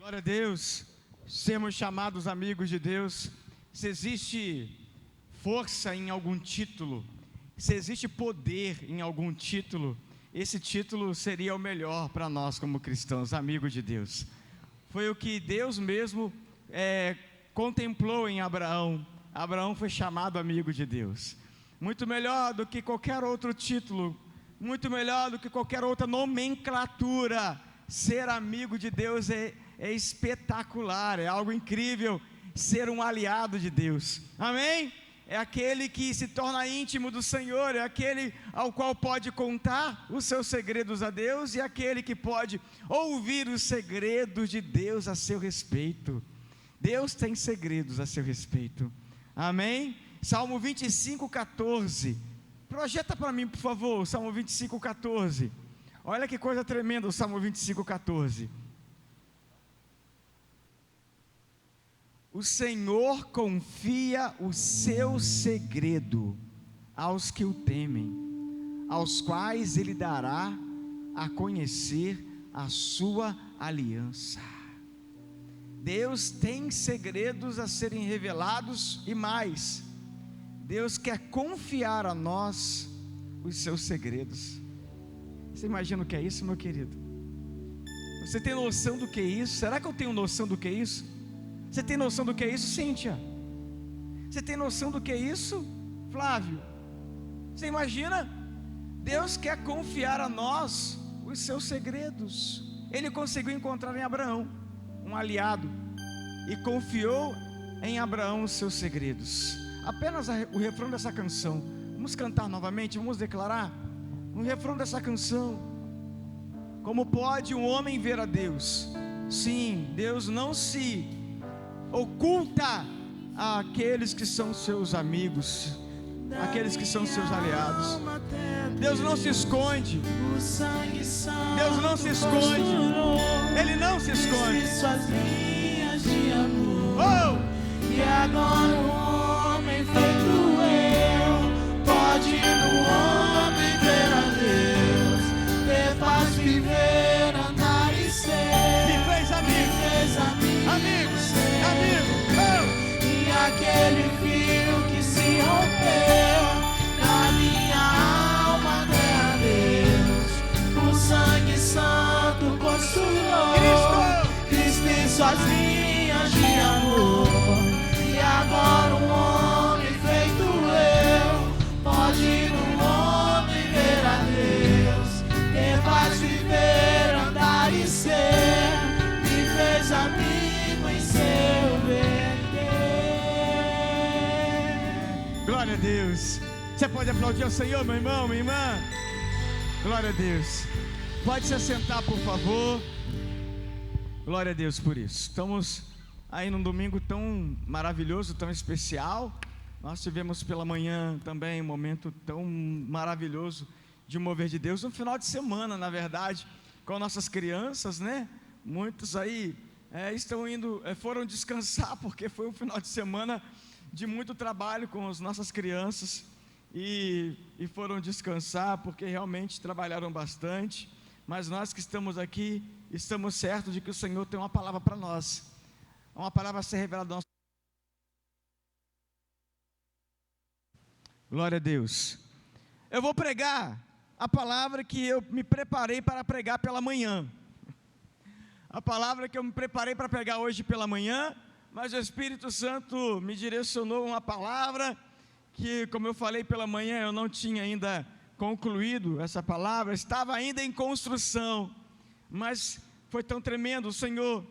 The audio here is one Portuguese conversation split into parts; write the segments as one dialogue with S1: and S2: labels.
S1: Glória a Deus, sermos chamados amigos de Deus. Se existe força em algum título, se existe poder em algum título, esse título seria o melhor para nós como cristãos, amigos de Deus. Foi o que Deus mesmo contemplou em Abraão. Abraão foi chamado amigo de Deus. Muito melhor do que qualquer outro título, muito melhor do que qualquer outra nomenclatura. Ser amigo de Deus é espetacular, é algo incrível. Ser um aliado de Deus, amém? É aquele que se torna íntimo do Senhor, é aquele ao qual pode contar os seus segredos a Deus, e aquele que pode ouvir os segredos de Deus a seu respeito. Deus tem segredos a seu respeito, amém? Salmo 25:14, projeta para mim por favor, Salmo 25:14, olha que coisa tremenda o Salmo 25:14. O Senhor confia o seu segredo aos que o temem, aos quais Ele dará a conhecer a sua aliança. Deus tem segredos a serem revelados e mais, Deus quer confiar a nós os seus segredos. Você imagina o que é isso, meu querido? Você tem noção do que é isso? Será que eu tenho noção do que é isso? Você tem noção do que é isso, Cíntia? Você tem noção do que é isso, Flávio? Você imagina? Deus quer confiar a nós os seus segredos. Ele conseguiu encontrar em Abraão um aliado e confiou em Abraão os seus segredos. Apenas o refrão dessa canção. Vamos cantar novamente, vamos declarar no refrão dessa canção. Como pode um homem ver a Deus? Sim, Deus não se oculta àqueles que são seus amigos, aqueles que são seus aliados. Deus não se esconde. Deus não se esconde. Ele não se esconde.
S2: Oh! E agora o homem feito eu pode no homem ver a Deus, ter paz, viver, andar e ser.
S1: Me fez amigo. Amigos.
S2: E aquele fio que se rompeu na minha alma até a Deus, o sangue santo costurou Cristo em suas linhas de amor. E agora um homem feito eu pode no homem ver a Deus, ter paz, viver, andar e ser. Me fez amigo em seu verter.
S1: Glória a Deus. Você pode aplaudir ao Senhor, meu irmão, minha irmã? Glória a Deus. Pode se assentar, por favor. Glória a Deus por isso. Estamos aí num domingo tão maravilhoso, tão especial. Nós tivemos pela manhã também um momento tão maravilhoso de mover de Deus. Um final de semana, na verdade, com nossas crianças, né? Muitos aí foram descansar, porque foi um final de semana de muito trabalho com as nossas crianças, e foram descansar, porque realmente trabalharam bastante. Mas nós que estamos aqui, estamos certos de que o Senhor tem uma palavra para nós, uma palavra a ser revelada. Glória a Deus. Eu vou pregar a palavra que eu me preparei para pregar pela manhã, a palavra que eu me preparei para pregar hoje pela manhã, mas o Espírito Santo me direcionou uma palavra que, como eu falei pela manhã, eu não tinha ainda concluído essa palavra, estava ainda em construção, mas foi tão tremendo. O Senhor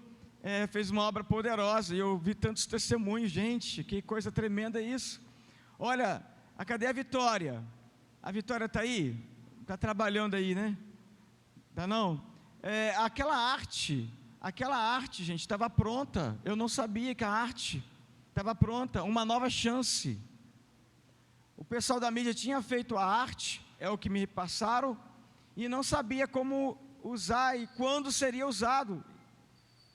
S1: fez uma obra poderosa, e eu vi tantos testemunhos. Gente, que coisa tremenda é isso. Olha, cadê a Vitória? A Vitória está aí? Está trabalhando aí, né? Tá não? Aquela arte, gente, estava pronta. Eu não sabia que a arte estava pronta. Uma nova chance. O pessoal da mídia tinha feito a arte, é o que me passaram, e não sabia como usar e quando seria usado,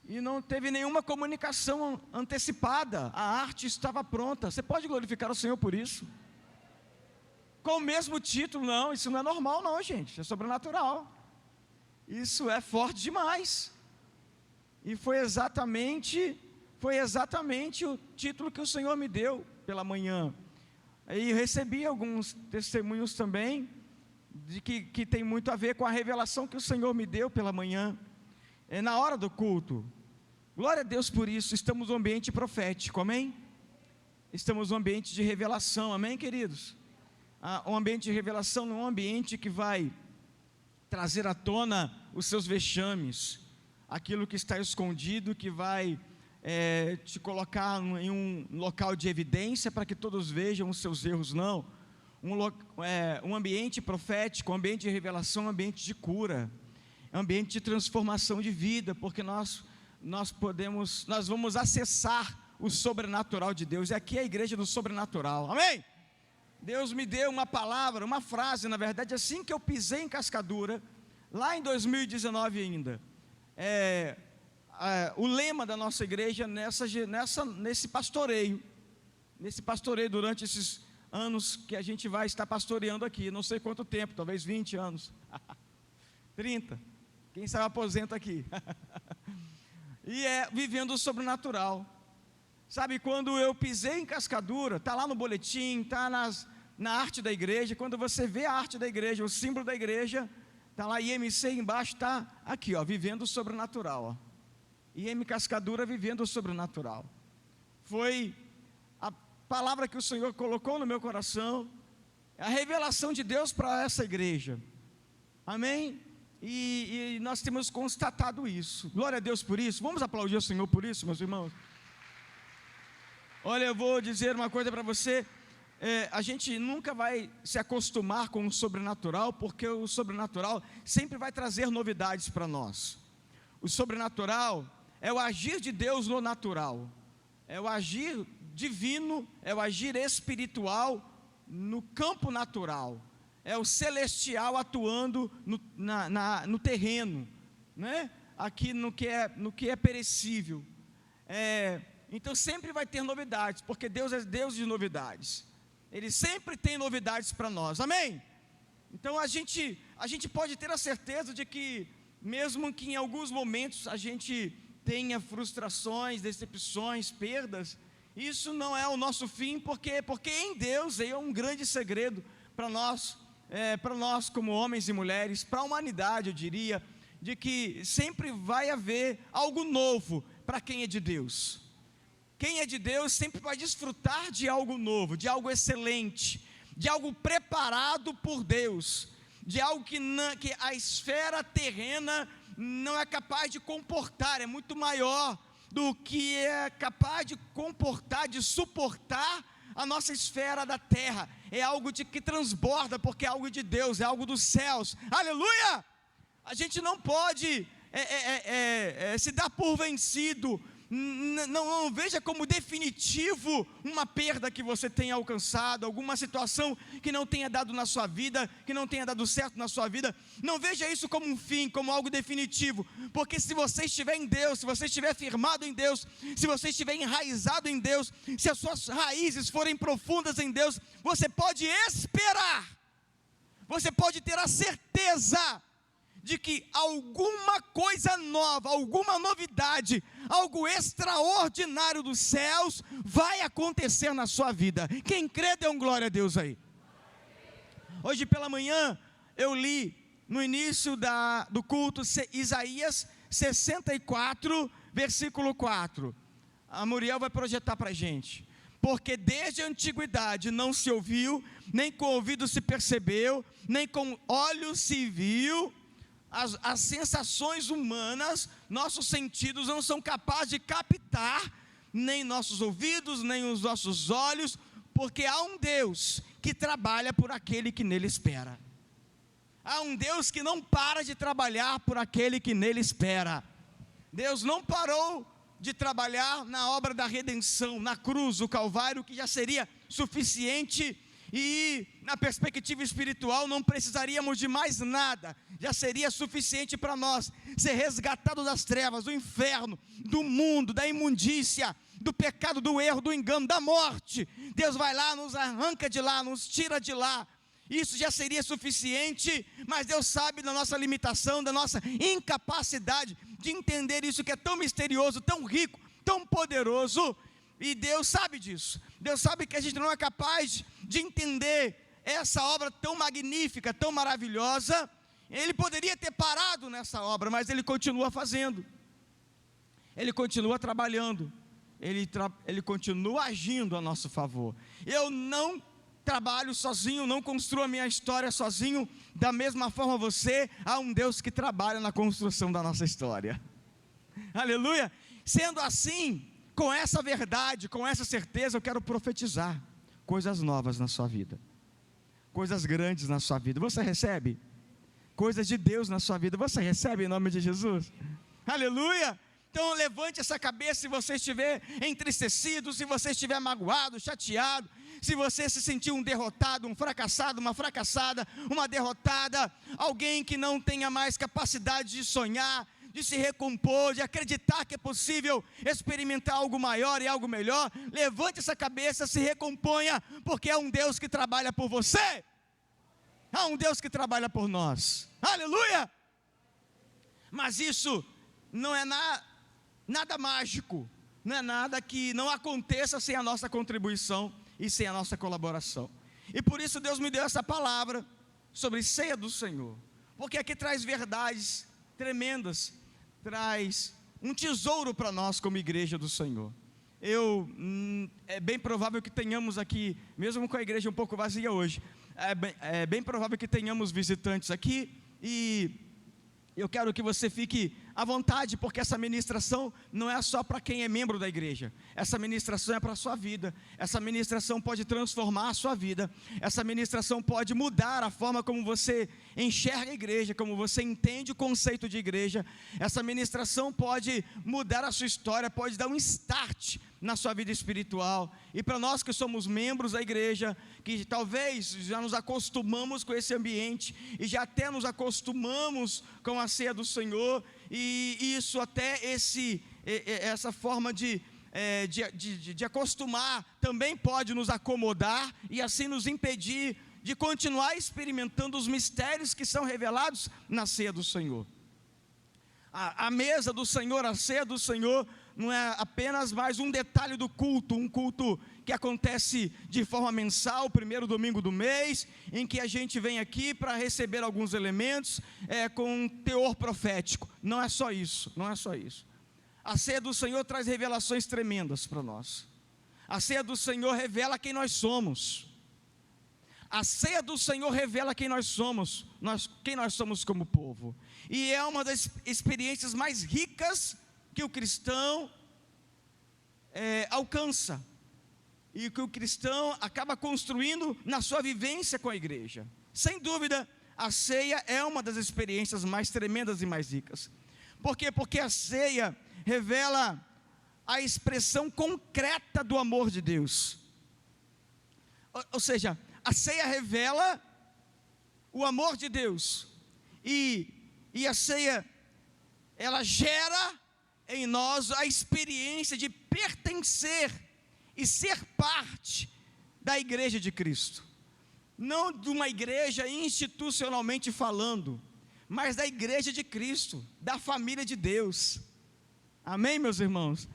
S1: e não teve nenhuma comunicação antecipada. A arte estava pronta. Você pode glorificar o Senhor por isso? Com o mesmo título? Não, isso não é normal não, gente, é sobrenatural. Isso é forte demais. E foi exatamente o título que o Senhor me deu pela manhã. E recebi alguns testemunhos também, de que tem muito a ver com a revelação que o Senhor me deu pela manhã, na hora do culto. Glória a Deus por isso. Estamos num ambiente profético, amém? Estamos num ambiente de revelação, amém, queridos? Um ambiente de revelação não é um ambiente que vai trazer à tona os seus vexames, aquilo que está escondido, que vai te colocar em um local de evidência para que todos vejam os seus erros, não. Um ambiente profético, um ambiente de revelação, um ambiente de cura, um ambiente de transformação de vida, porque nós vamos acessar o sobrenatural de Deus. E aqui é a igreja do sobrenatural, amém? Deus me deu uma palavra, uma frase, na verdade, assim que eu pisei em Cascadura, lá em 2019 ainda, o lema da nossa igreja nesse pastoreio durante esses anos que a gente vai estar pastoreando aqui, não sei quanto tempo, talvez 20 anos, 30, quem sabe aposenta aqui, e vivendo o sobrenatural. Sabe, quando eu pisei em Cascadura, está lá no boletim, está na arte da igreja, quando você vê a arte da igreja, o símbolo da igreja, está lá IMC embaixo, está aqui, ó, vivendo o sobrenatural, ó. IM Cascadura vivendo o sobrenatural. Foi a palavra que o Senhor colocou no meu coração, a revelação de Deus para essa igreja, amém? E nós temos constatado isso. Glória a Deus por isso. Vamos aplaudir o Senhor por isso, meus irmãos. Olha, eu vou dizer uma coisa para você, a gente nunca vai se acostumar com o sobrenatural, porque o sobrenatural sempre vai trazer novidades para nós. O sobrenatural é o agir de Deus no natural, é o agir divino, é o agir espiritual no campo natural, é o celestial atuando no terreno, né? Aqui no que é perecível. Então sempre vai ter novidades, porque Deus é Deus de novidades. Ele sempre tem novidades para nós, amém? Então a gente pode ter a certeza de que, mesmo que em alguns momentos a gente tenha frustrações, decepções, perdas, isso não é o nosso fim, porque em Deus é um grande segredo para nós como homens e mulheres, para a humanidade, eu diria, de que sempre vai haver algo novo para quem é de Deus. Quem é de Deus sempre vai desfrutar de algo novo, de algo excelente, de algo preparado por Deus, de algo que a esfera terrena não é capaz de comportar, é muito maior do que é capaz de comportar, de suportar a nossa esfera da terra. É algo que transborda, porque é algo de Deus, é algo dos céus, aleluia! A gente não pode se dar por vencido. Não veja como definitivo uma perda que você tenha alcançado, alguma situação que não tenha dado na sua vida, que não tenha dado certo na sua vida. Não veja isso como um fim, como algo definitivo, porque se você estiver em Deus, se você estiver firmado em Deus, se você estiver enraizado em Deus, se as suas raízes forem profundas em Deus, você pode esperar, você pode ter a certeza de que alguma coisa nova, alguma novidade, algo extraordinário dos céus vai acontecer na sua vida. Quem crê, dê um glória a Deus aí. Hoje pela manhã eu li no início do culto Isaías 64, versículo 4. A Muriel vai projetar para a gente. Porque desde a antiguidade não se ouviu, nem com ouvido se percebeu, nem com olhos se viu. As sensações humanas, nossos sentidos não são capazes de captar, nem nossos ouvidos, nem os nossos olhos, porque há um Deus que trabalha por aquele que nele espera. Há um Deus que não para de trabalhar por aquele que nele espera. Deus não parou de trabalhar na obra da redenção, na cruz, o Calvário, que já seria suficiente. E na perspectiva espiritual não precisaríamos de mais nada, já seria suficiente para nós ser resgatados das trevas, do inferno, do mundo, da imundícia, do pecado, do erro, do engano, da morte. Deus vai lá, nos arranca de lá, nos tira de lá, isso já seria suficiente, mas Deus sabe da nossa limitação, da nossa incapacidade de entender isso que é tão misterioso, tão rico, tão poderoso, e Deus sabe disso. Deus sabe que a gente não é capaz de entender essa obra tão magnífica, tão maravilhosa. Ele poderia ter parado nessa obra, mas Ele continua fazendo, Ele continua trabalhando, Ele continua agindo a nosso favor. Eu não trabalho sozinho, não construo a minha história sozinho, da mesma forma você, há um Deus que trabalha na construção da nossa história. Aleluia! Sendo assim, com essa verdade, com essa certeza, eu quero profetizar coisas novas na sua vida, coisas grandes na sua vida. Você recebe? Coisas de Deus na sua vida, você recebe em nome de Jesus? Aleluia! Então levante essa cabeça se você estiver entristecido, se você estiver magoado, chateado, se você se sentir um derrotado, um fracassado, uma fracassada, uma derrotada, alguém que não tenha mais capacidade de sonhar, de se recompor, de acreditar que é possível experimentar algo maior e algo melhor, levante essa cabeça, se recomponha, porque é um Deus que trabalha por você, há um Deus que trabalha por nós, aleluia! Mas isso não é nada mágico, não é nada que não aconteça sem a nossa contribuição e sem a nossa colaboração. E por isso Deus me deu essa palavra sobre ceia do Senhor, porque aqui traz verdades tremendas, traz um tesouro para nós como igreja do Senhor. É bem provável que tenhamos aqui, mesmo com a igreja um pouco vazia hoje, é bem provável que tenhamos visitantes aqui, e eu quero que você fique à vontade, porque essa ministração não é só para quem é membro da igreja, essa ministração é para a sua vida, essa ministração pode transformar a sua vida, essa ministração pode mudar a forma como você enxerga a igreja, como você entende o conceito de igreja, essa ministração pode mudar a sua história, pode dar um start na sua vida espiritual. E para nós que somos membros da igreja, que talvez já nos acostumamos com esse ambiente, e já até nos acostumamos com a ceia do Senhor, e isso até essa forma de acostumar, também pode nos acomodar, e assim nos impedir de continuar experimentando os mistérios que são revelados na ceia do Senhor. A mesa do Senhor, a ceia do Senhor, não é apenas mais um detalhe do culto, um culto que acontece de forma mensal, o primeiro domingo do mês, em que a gente vem aqui para receber alguns elementos com um teor profético. Não é só isso, não é só isso. A ceia do Senhor traz revelações tremendas para nós. A ceia do Senhor revela quem nós somos. A ceia do Senhor revela quem nós somos, quem nós somos como povo. E é uma das experiências mais ricas que o cristão alcança, e que o cristão acaba construindo na sua vivência com a igreja. Sem dúvida, a ceia é uma das experiências mais tremendas e mais ricas. Por quê? Porque a ceia revela a expressão concreta do amor de Deus. Ou seja, a ceia revela o amor de Deus, e a ceia, ela gera em nós a experiência de pertencer e ser parte da igreja de Cristo, não de uma igreja institucionalmente falando, mas da igreja de Cristo, da família de Deus. Amém, meus irmãos?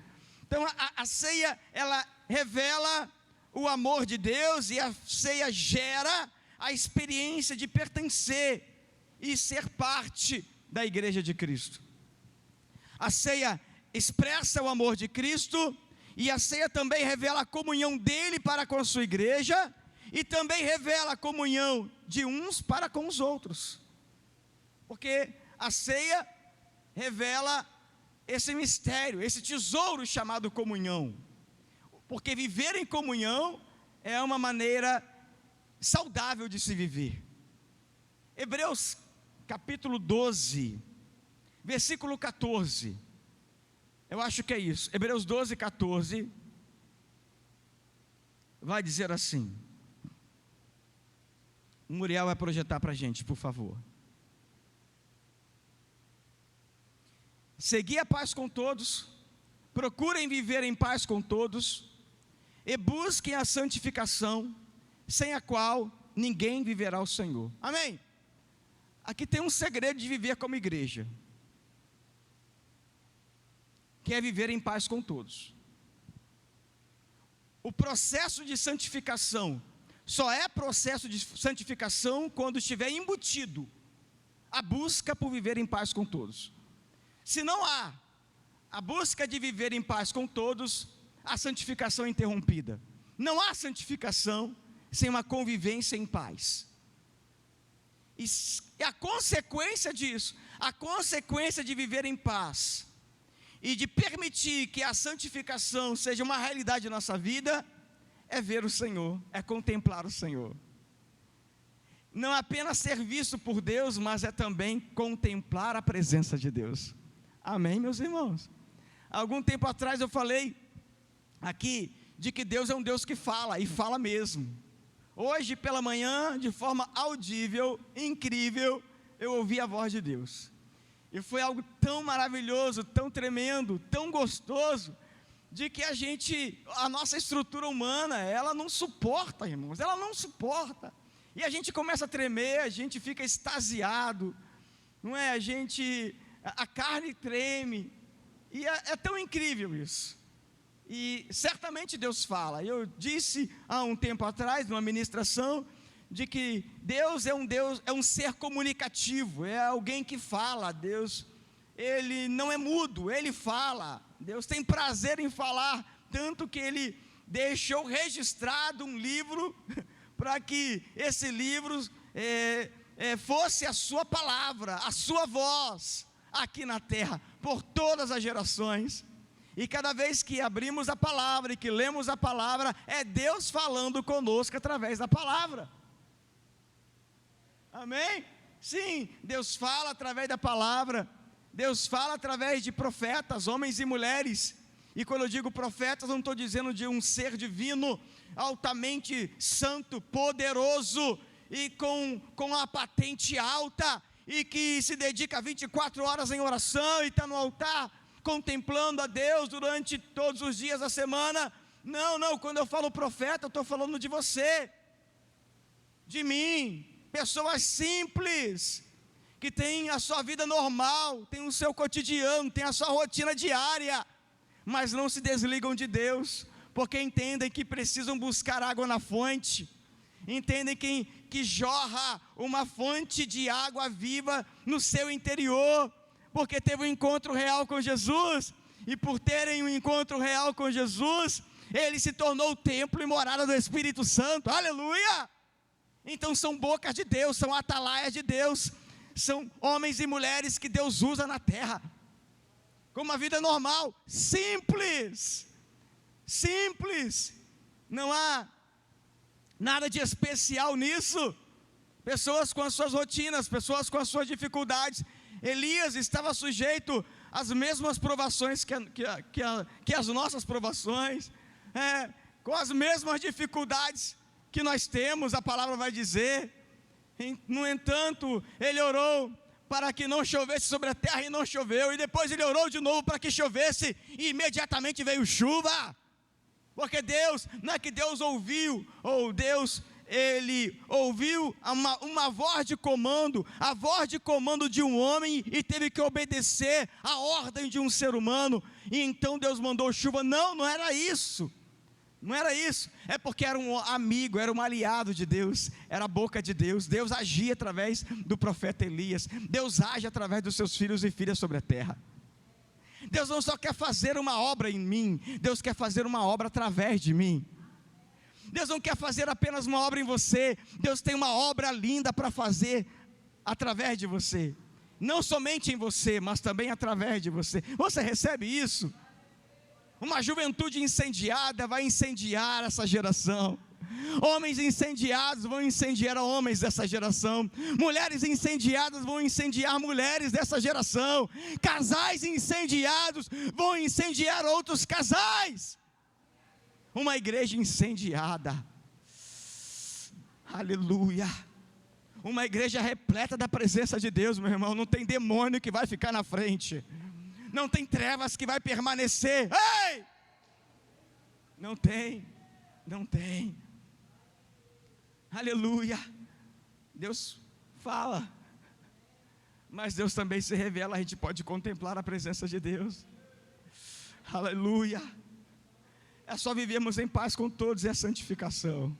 S1: Então a ceia, ela revela o amor de Deus, e a ceia gera a experiência de pertencer e ser parte da igreja de Cristo. A ceia expressa o amor de Cristo, e a ceia também revela a comunhão dele para com a sua igreja, e também revela a comunhão de uns para com os outros, porque a ceia revela esse mistério, esse tesouro chamado comunhão, porque viver em comunhão é uma maneira saudável de se viver. Hebreus capítulo 12, versículo 14, eu acho que é isso, Hebreus 12, 14, vai dizer assim, o Muriel vai projetar para a gente, por favor. Segui a paz com todos, procurem viver em paz com todos, e busquem a santificação, sem a qual ninguém viverá o Senhor. Amém? Aqui tem um segredo de viver como igreja, que é viver em paz com todos. O processo de santificação só é processo de santificação quando estiver embutido a busca por viver em paz com todos. Se não há a busca de viver em paz com todos, a santificação é interrompida. Não há santificação sem uma convivência em paz. E a consequência disso, a consequência de viver em paz e de permitir que a santificação seja uma realidade em nossa vida, é ver o Senhor, é contemplar o Senhor. Não apenas ser visto por Deus, mas é também contemplar a presença de Deus. Amém, meus irmãos? Algum tempo atrás eu falei aqui de que Deus é um Deus que fala, e fala mesmo. Hoje pela manhã, de forma audível, incrível, eu ouvi a voz de Deus. E foi algo tão maravilhoso, tão tremendo, tão gostoso, de que a nossa estrutura humana, ela não suporta, irmãos, ela não suporta. E a gente começa a tremer, a gente fica extasiado, não é? A carne treme, e é tão incrível isso. E certamente Deus fala. Eu disse há um tempo atrás, numa ministração, de que Deus, é um ser comunicativo, é alguém que fala. Deus, Ele não é mudo, Ele fala. Deus tem prazer em falar, tanto que Ele deixou registrado um livro, para que esse livro fosse a sua palavra, a sua voz, aqui na terra, por todas as gerações. E cada vez que abrimos a palavra e que lemos a palavra, é Deus falando conosco através da palavra. Amém? Sim, Deus fala através da palavra. Deus fala através de profetas, homens e mulheres. E quando eu digo profetas, não estou dizendo de um ser divino, altamente santo, poderoso, e com a patente alta, e que se dedica 24 horas em oração, e está no altar, contemplando a Deus durante todos os dias da semana. Não, quando eu falo profeta, eu estou falando de você, de mim, pessoas simples, que têm a sua vida normal, têm o seu cotidiano, têm a sua rotina diária, mas não se desligam de Deus, porque entendem que precisam buscar água na fonte, entendem que jorra uma fonte de água viva no seu interior, porque teve um encontro real com Jesus, e por terem um encontro real com Jesus, ele se tornou o templo e morada do Espírito Santo. Aleluia! Então são bocas de Deus, são atalaias de Deus, são homens e mulheres que Deus usa na terra, com uma vida normal, simples, não há nada de especial nisso. Pessoas com as suas rotinas, pessoas com as suas dificuldades. Elias estava sujeito às mesmas provações que as nossas provações, com as mesmas dificuldades que nós temos, a palavra vai dizer. No entanto, ele orou para que não chovesse sobre a terra, e não choveu, e depois ele orou de novo para que chovesse, e imediatamente veio chuva, porque Deus, não é que Deus ouviu, ele ouviu uma voz de comando, a voz de comando de um homem, e teve que obedecer a ordem de um ser humano, e então Deus mandou chuva. Não era isso, é porque era um amigo, era um aliado de Deus, era a boca de Deus. Deus agia através do profeta Elias, Deus age através dos seus filhos e filhas sobre a terra. Deus não só quer fazer uma obra em mim, Deus quer fazer uma obra através de mim. Deus não quer fazer apenas uma obra em você, Deus tem uma obra linda para fazer através de você, não somente em você, mas também através de você. Você recebe isso? Uma juventude incendiada vai incendiar essa geração, homens incendiados vão incendiar homens dessa geração, mulheres incendiadas vão incendiar mulheres dessa geração, casais incendiados vão incendiar outros casais. Uma igreja incendiada, aleluia, uma igreja repleta da presença de Deus, meu irmão. Não tem demônio que vai ficar na frente, não tem trevas que vai permanecer. Ei! Não tem. Aleluia. Deus fala, mas Deus também se revela, a gente pode contemplar a presença de Deus. Aleluia. É só vivermos em paz com todos, e a santificação.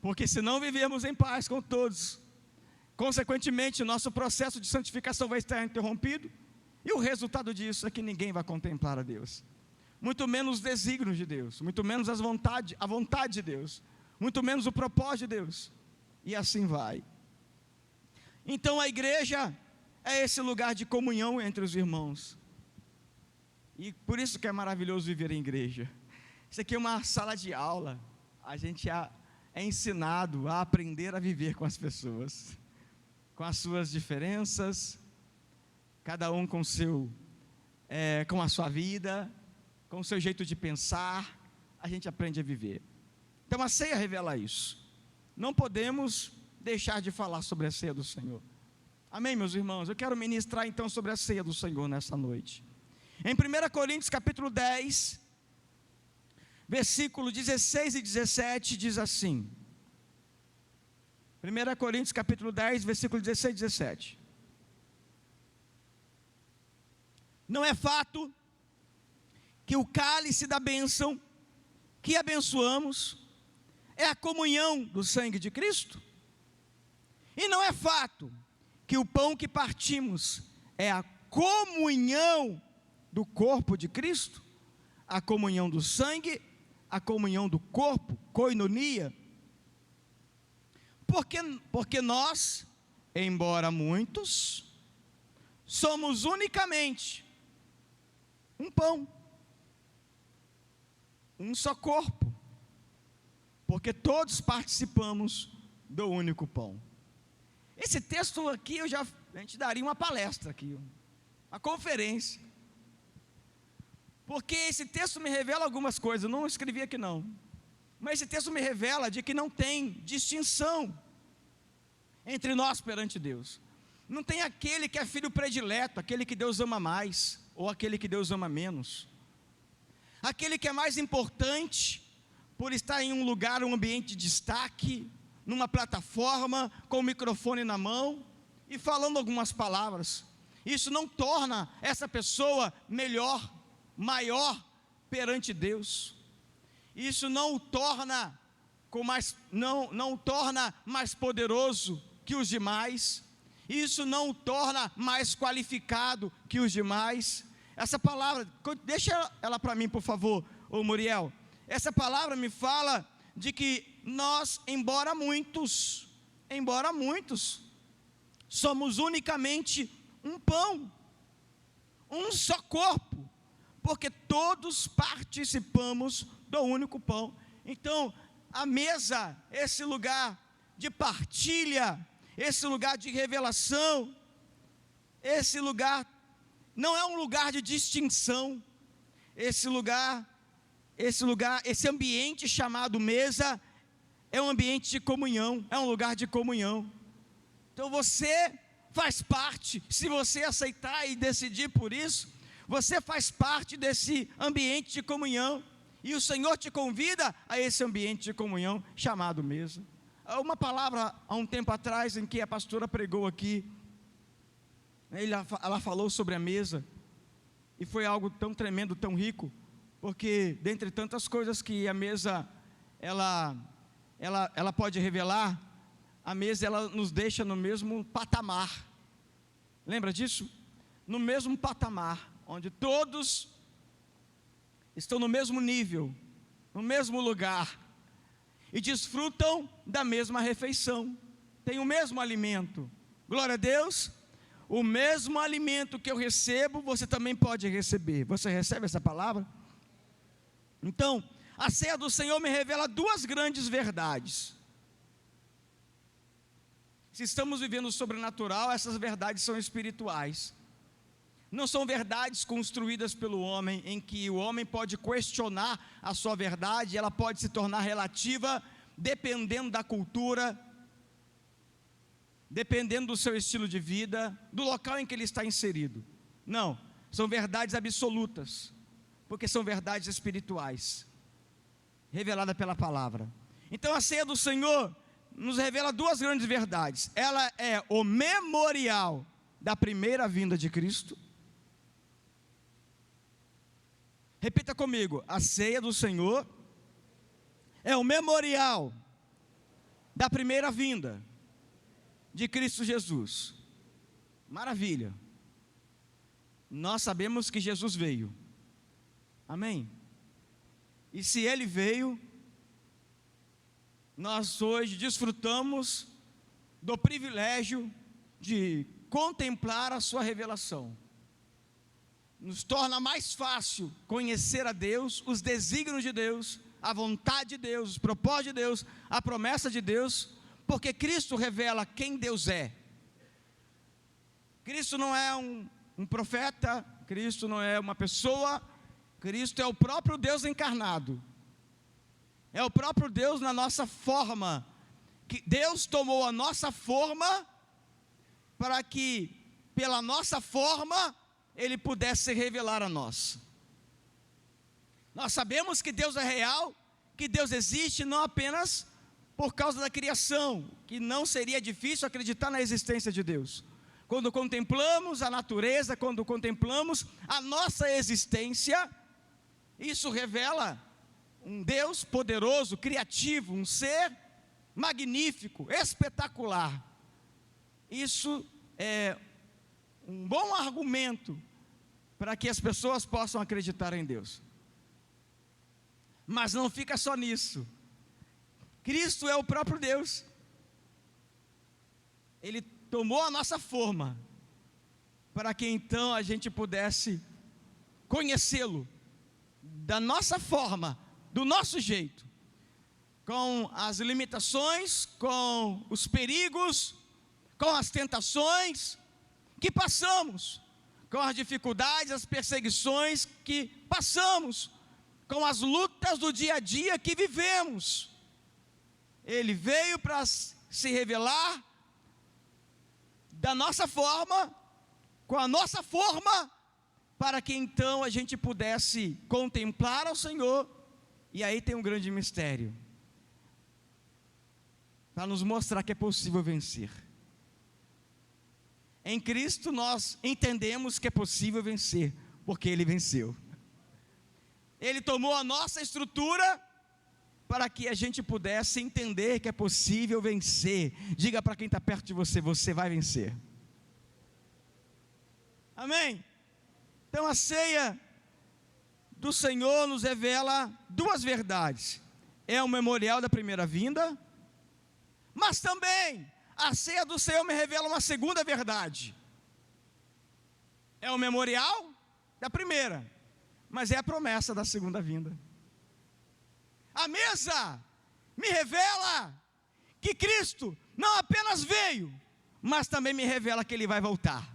S1: Porque se não vivermos em paz com todos, consequentemente, nosso processo de santificação vai estar interrompido, e o resultado disso é que ninguém vai contemplar a Deus, muito menos os desígnios de Deus, muito menos a vontade de Deus, muito menos o propósito de Deus, e assim vai. Então a igreja é esse lugar de comunhão entre os irmãos, e por isso que é maravilhoso viver em igreja. Isso aqui é uma sala de aula, a gente é ensinado a aprender a viver com as pessoas, com as suas diferenças, cada um com a sua vida, com o seu jeito de pensar, a gente aprende a viver. Então a ceia revela isso. Não podemos deixar de falar sobre a ceia do Senhor. Amém, meus irmãos? Eu quero ministrar então sobre a ceia do Senhor nessa noite. Em 1 Coríntios capítulo 10, versículo 16 e 17, diz assim. 1 Coríntios capítulo 10, versículo 16 e 17. Não é fato que o cálice da bênção que abençoamos é a comunhão do sangue de Cristo? E não é fato que o pão que partimos é a comunhão do corpo de Cristo? A comunhão do sangue, a comunhão do corpo, koinonia. Porque nós, embora muitos, somos unicamente um pão, um só corpo, porque todos participamos do único pão. Esse texto aqui, a gente daria uma palestra aqui, uma conferência, porque esse texto me revela algumas coisas. Eu não escrevi aqui não, mas esse texto me revela de que não tem distinção entre nós perante Deus. Não tem aquele que é filho predileto, aquele que Deus ama mais, ou aquele que Deus ama menos, aquele que é mais importante por estar em um lugar, um ambiente de destaque, numa plataforma, com o microfone na mão, e falando algumas palavras. Isso não torna essa pessoa melhor, maior perante Deus. Isso não o torna não o torna mais poderoso que os demais. Isso não o torna mais qualificado que os demais. Essa palavra, deixa ela para mim, por favor, ô Muriel. Essa palavra me fala de que nós, embora muitos, somos unicamente um pão, um só corpo, porque todos participamos do único pão. Então, a mesa, esse lugar de partilha, esse lugar de revelação, esse lugar não é um lugar de distinção. Esse ambiente chamado mesa é um ambiente de comunhão, é um lugar de comunhão. Então você faz parte, se você aceitar e decidir por isso, você faz parte desse ambiente de comunhão, e o Senhor te convida a esse ambiente de comunhão chamado mesa. Uma palavra há um tempo atrás, em que a pastora pregou aqui, ela falou sobre a mesa, e foi algo tão tremendo, tão rico, porque dentre tantas coisas que a mesa ela pode revelar, a mesa ela nos deixa no mesmo patamar. Lembra disso? No mesmo patamar, onde todos estão no mesmo nível, no mesmo lugar, e desfrutam da mesma refeição, tem o mesmo alimento. Glória a Deus. O mesmo alimento que eu recebo, você também pode receber. Você recebe essa palavra? Então, a ceia do Senhor me revela duas grandes verdades. Se estamos vivendo o sobrenatural, essas verdades são espirituais. Não são verdades construídas pelo homem, em que o homem pode questionar a sua verdade, ela pode se tornar relativa, dependendo da cultura, dependendo do seu estilo de vida, do local em que ele está inserido. Não, são verdades absolutas, porque são verdades espirituais, reveladas pela palavra. Então a ceia do Senhor nos revela duas grandes verdades. Ela é o memorial da primeira vinda de Cristo. Repita comigo: a ceia do Senhor é o memorial da primeira vinda de Cristo Jesus. Maravilha. Nós sabemos que Jesus veio. Amém? E se Ele veio, nós hoje desfrutamos do privilégio de contemplar a sua revelação. Nos torna mais fácil conhecer a Deus, os desígnios de Deus, a vontade de Deus, os propósitos de Deus, a promessa de Deus, porque Cristo revela quem Deus é. Cristo não é um profeta, Cristo não é uma pessoa, Cristo é o próprio Deus encarnado. É o próprio Deus na nossa forma, que Deus tomou a nossa forma, para que pela nossa forma, Ele pudesse se revelar a nós. Nós sabemos que Deus é real, que Deus existe não apenas por causa da criação, que não seria difícil acreditar na existência de Deus. Quando contemplamos a natureza, quando contemplamos a nossa existência, isso revela um Deus poderoso, criativo, um ser magnífico, espetacular. Isso é um bom argumento para que as pessoas possam acreditar em Deus. Mas não fica só nisso. Cristo é o próprio Deus. Ele tomou a nossa forma, para que então a gente pudesse conhecê-lo, da nossa forma, do nosso jeito, com as limitações, com os perigos, com as tentações que passamos, com as dificuldades, as perseguições que passamos, com as lutas do dia a dia que vivemos. Ele veio para se revelar da nossa forma, com a nossa forma, para que então a gente pudesse contemplar ao Senhor. E aí tem um grande mistério, para nos mostrar que é possível vencer. Em Cristo nós entendemos que é possível vencer, porque Ele venceu. Ele tomou a nossa estrutura, para que a gente pudesse entender que é possível vencer. Diga para quem está perto de você: você vai vencer. Amém? Então a ceia do Senhor nos revela duas verdades. É o memorial da primeira vinda, mas também a ceia do Senhor me revela uma segunda verdade. É o memorial da primeira, mas é a promessa da segunda vinda. A mesa me revela que Cristo não apenas veio, mas também me revela que Ele vai voltar.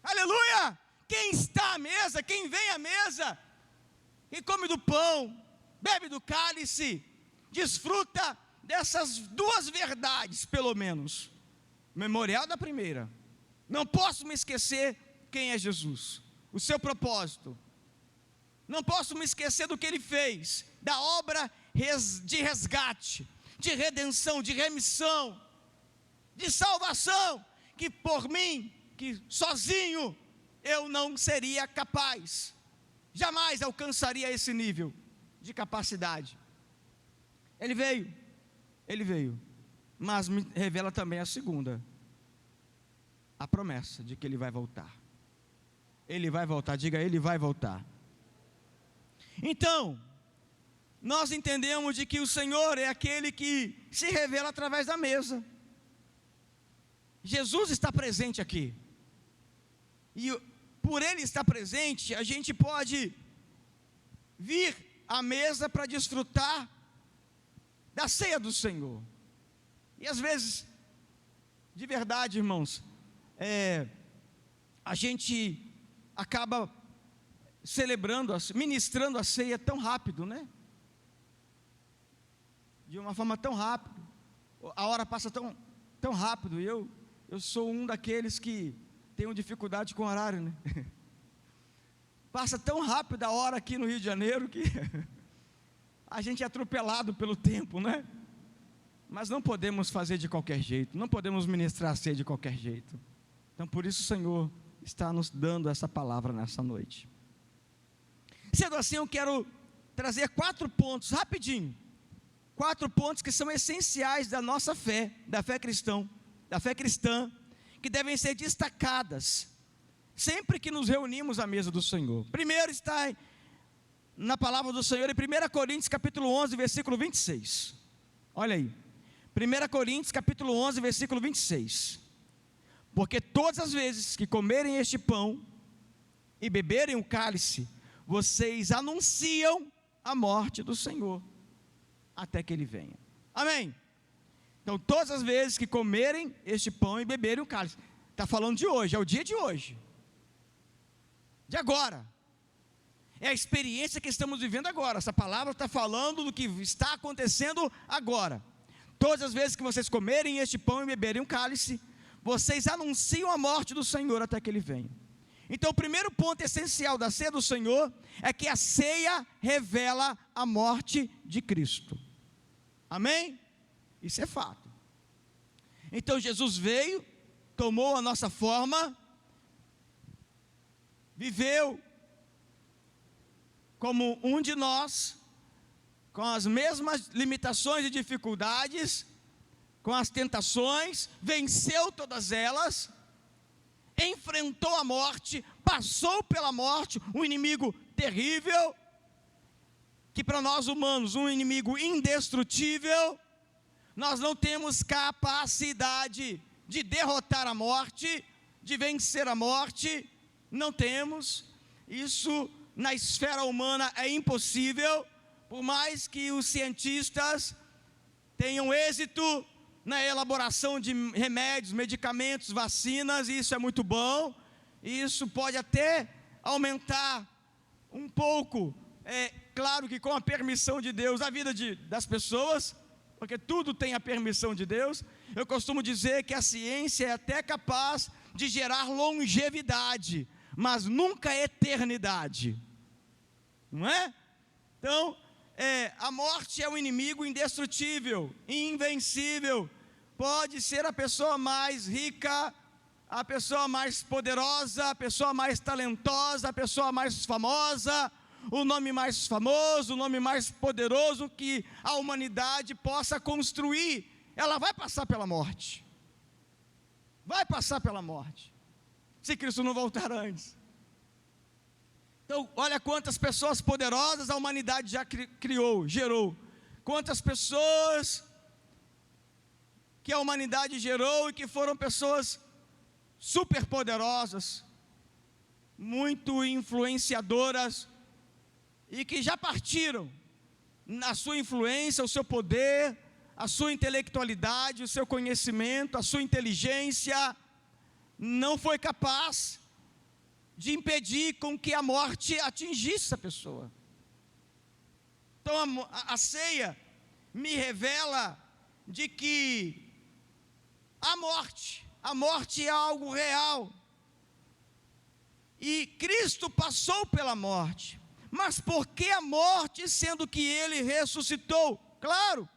S1: Aleluia! Quem está à mesa, quem vem à mesa, quem come do pão, bebe do cálice, desfruta dessas duas verdades, pelo menos. Memorial da primeira. Não posso me esquecer quem é Jesus, o seu propósito. Não posso me esquecer do que Ele fez, da obra de resgate, de redenção, de remissão, de salvação, que por mim, que sozinho, eu não seria capaz, jamais alcançaria esse nível de capacidade. Ele veio, mas me revela também a segunda, a promessa de que Ele vai voltar. Ele vai voltar, diga: Ele vai voltar. Então, nós entendemos de que o Senhor é aquele que se revela através da mesa. Jesus está presente aqui, e por Ele estar presente, a gente pode vir à mesa para desfrutar da ceia do Senhor. E às vezes, de verdade, irmãos, a gente acaba celebrando, ministrando a ceia tão rápido, né? De uma forma tão rápida, a hora passa tão rápido. E eu sou um daqueles que tenho dificuldade com horário, né? Passa tão rápido a hora aqui no Rio de Janeiro que a gente é atropelado pelo tempo, não é? Mas não podemos fazer de qualquer jeito, não podemos ministrar a ceia de qualquer jeito. Então por isso o Senhor está nos dando essa palavra nessa noite. Sendo assim, eu quero trazer 4 pontos, rapidinho. 4 pontos que são essenciais da nossa fé, da fé cristã, que devem ser destacadas sempre que nos reunimos à mesa do Senhor. Primeiro está na palavra do Senhor em 1 Coríntios capítulo 11, versículo 26. Olha aí, 1 Coríntios capítulo 11, versículo 26. Porque todas as vezes que comerem este pão e beberem o cálice, vocês anunciam a morte do Senhor, até que Ele venha. Amém? Então todas as vezes que comerem este pão e beberem o cálice, está falando de hoje, é o dia de hoje, de agora, é a experiência que estamos vivendo agora. Essa palavra está falando do que está acontecendo agora. Todas as vezes que vocês comerem este pão e beberem um cálice, vocês anunciam a morte do Senhor até que Ele venha. Então o primeiro ponto essencial da ceia do Senhor é que a ceia revela a morte de Cristo. Amém? Isso é fato. Então Jesus veio, tomou a nossa forma, viveu como um de nós, com as mesmas limitações e dificuldades, com as tentações, venceu todas elas, enfrentou a morte, passou pela morte, um inimigo terrível, que para nós humanos, um inimigo indestrutível. Nós não temos capacidade de derrotar a morte, de vencer a morte, não temos. Isso na esfera humana é impossível, por mais que os cientistas tenham êxito na elaboração de remédios, medicamentos, vacinas, isso é muito bom, isso pode até aumentar um pouco, claro que com a permissão de Deus, a vida das pessoas, porque tudo tem a permissão de Deus. Eu costumo dizer que a ciência é até capaz de gerar longevidade, mas nunca eternidade, não é? Então, a morte é um inimigo indestrutível, invencível. Pode ser a pessoa mais rica, a pessoa mais poderosa, a pessoa mais talentosa, a pessoa mais famosa, o nome mais famoso, o nome mais poderoso que a humanidade possa construir, ela vai passar pela morte. Vai passar pela morte, se Cristo não voltar antes. Então, olha quantas pessoas poderosas a humanidade já criou, gerou. Quantas pessoas que a humanidade gerou e que foram pessoas super poderosas, muito influenciadoras, e que já partiram. A sua influência, o seu poder, a sua intelectualidade, o seu conhecimento, a sua inteligência, não foi capaz de impedir com que a morte atingisse essa pessoa. Então a ceia me revela de que a morte é algo real, e Cristo passou pela morte. Mas por que a morte, sendo que Ele ressuscitou? Claro,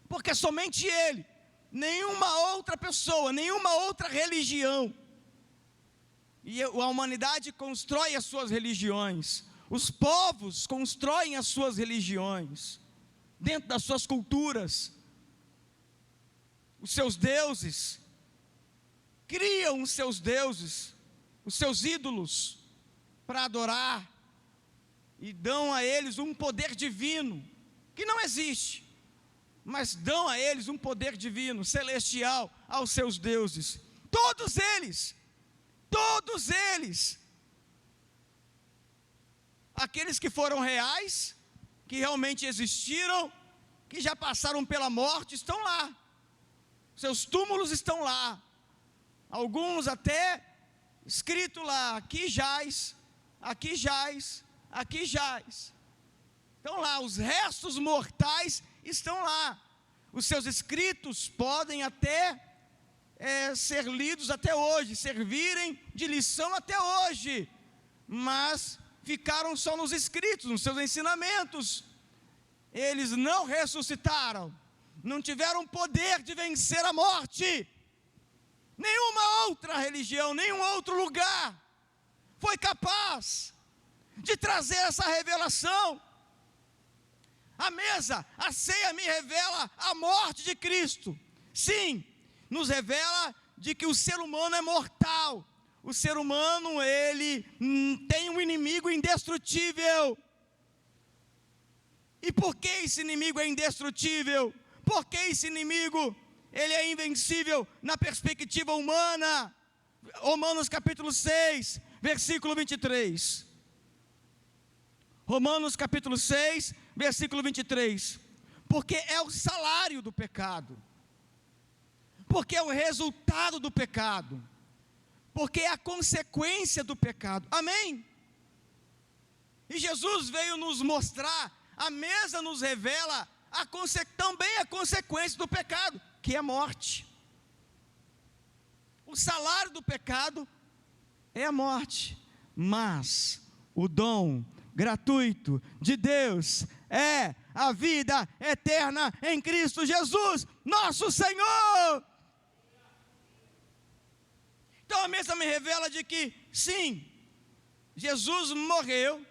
S1: porque somente Ele, nenhuma outra pessoa, nenhuma outra religião. E a humanidade constrói as suas religiões, os povos constroem as suas religiões, dentro das suas culturas, os seus deuses, criam os seus deuses, os seus ídolos, para adorar, e dão a eles um poder divino, que não existe, mas dão a eles um poder divino, celestial, aos seus deuses. Todos eles, aqueles que foram reais, que realmente existiram, que já passaram pela morte, estão lá, seus túmulos estão lá, alguns até escrito lá, aqui jaz, aqui jaz, aqui jaz. Estão lá, os restos mortais estão lá. Os seus escritos podem até ser lidos até hoje, servirem de lição até hoje, mas ficaram só nos escritos, nos seus ensinamentos. eles não ressuscitaram, não tiveram poder de vencer a morte. Nenhuma outra religião, nenhum outro lugar foi capaz de trazer essa revelação. A mesa, a ceia me revela a morte de Cristo. Sim, nos revela de que o ser humano é mortal. O ser humano, ele tem um inimigo indestrutível. E por que esse inimigo é indestrutível? Por que esse inimigo, ele é invencível na perspectiva humana? Romanos capítulo 6, versículo 23. Romanos capítulo 6, versículo 23. Porque é o salário do pecado. Porque é o resultado do pecado. Porque é a consequência do pecado. Amém? E Jesus veio nos mostrar, a mesa nos revela também a consequência do pecado, que é a morte. O salário do pecado é a morte, mas o dom gratuito de Deus é a vida eterna em Cristo Jesus, nosso Senhor. Então a mesa me revela de que, sim, Jesus morreu,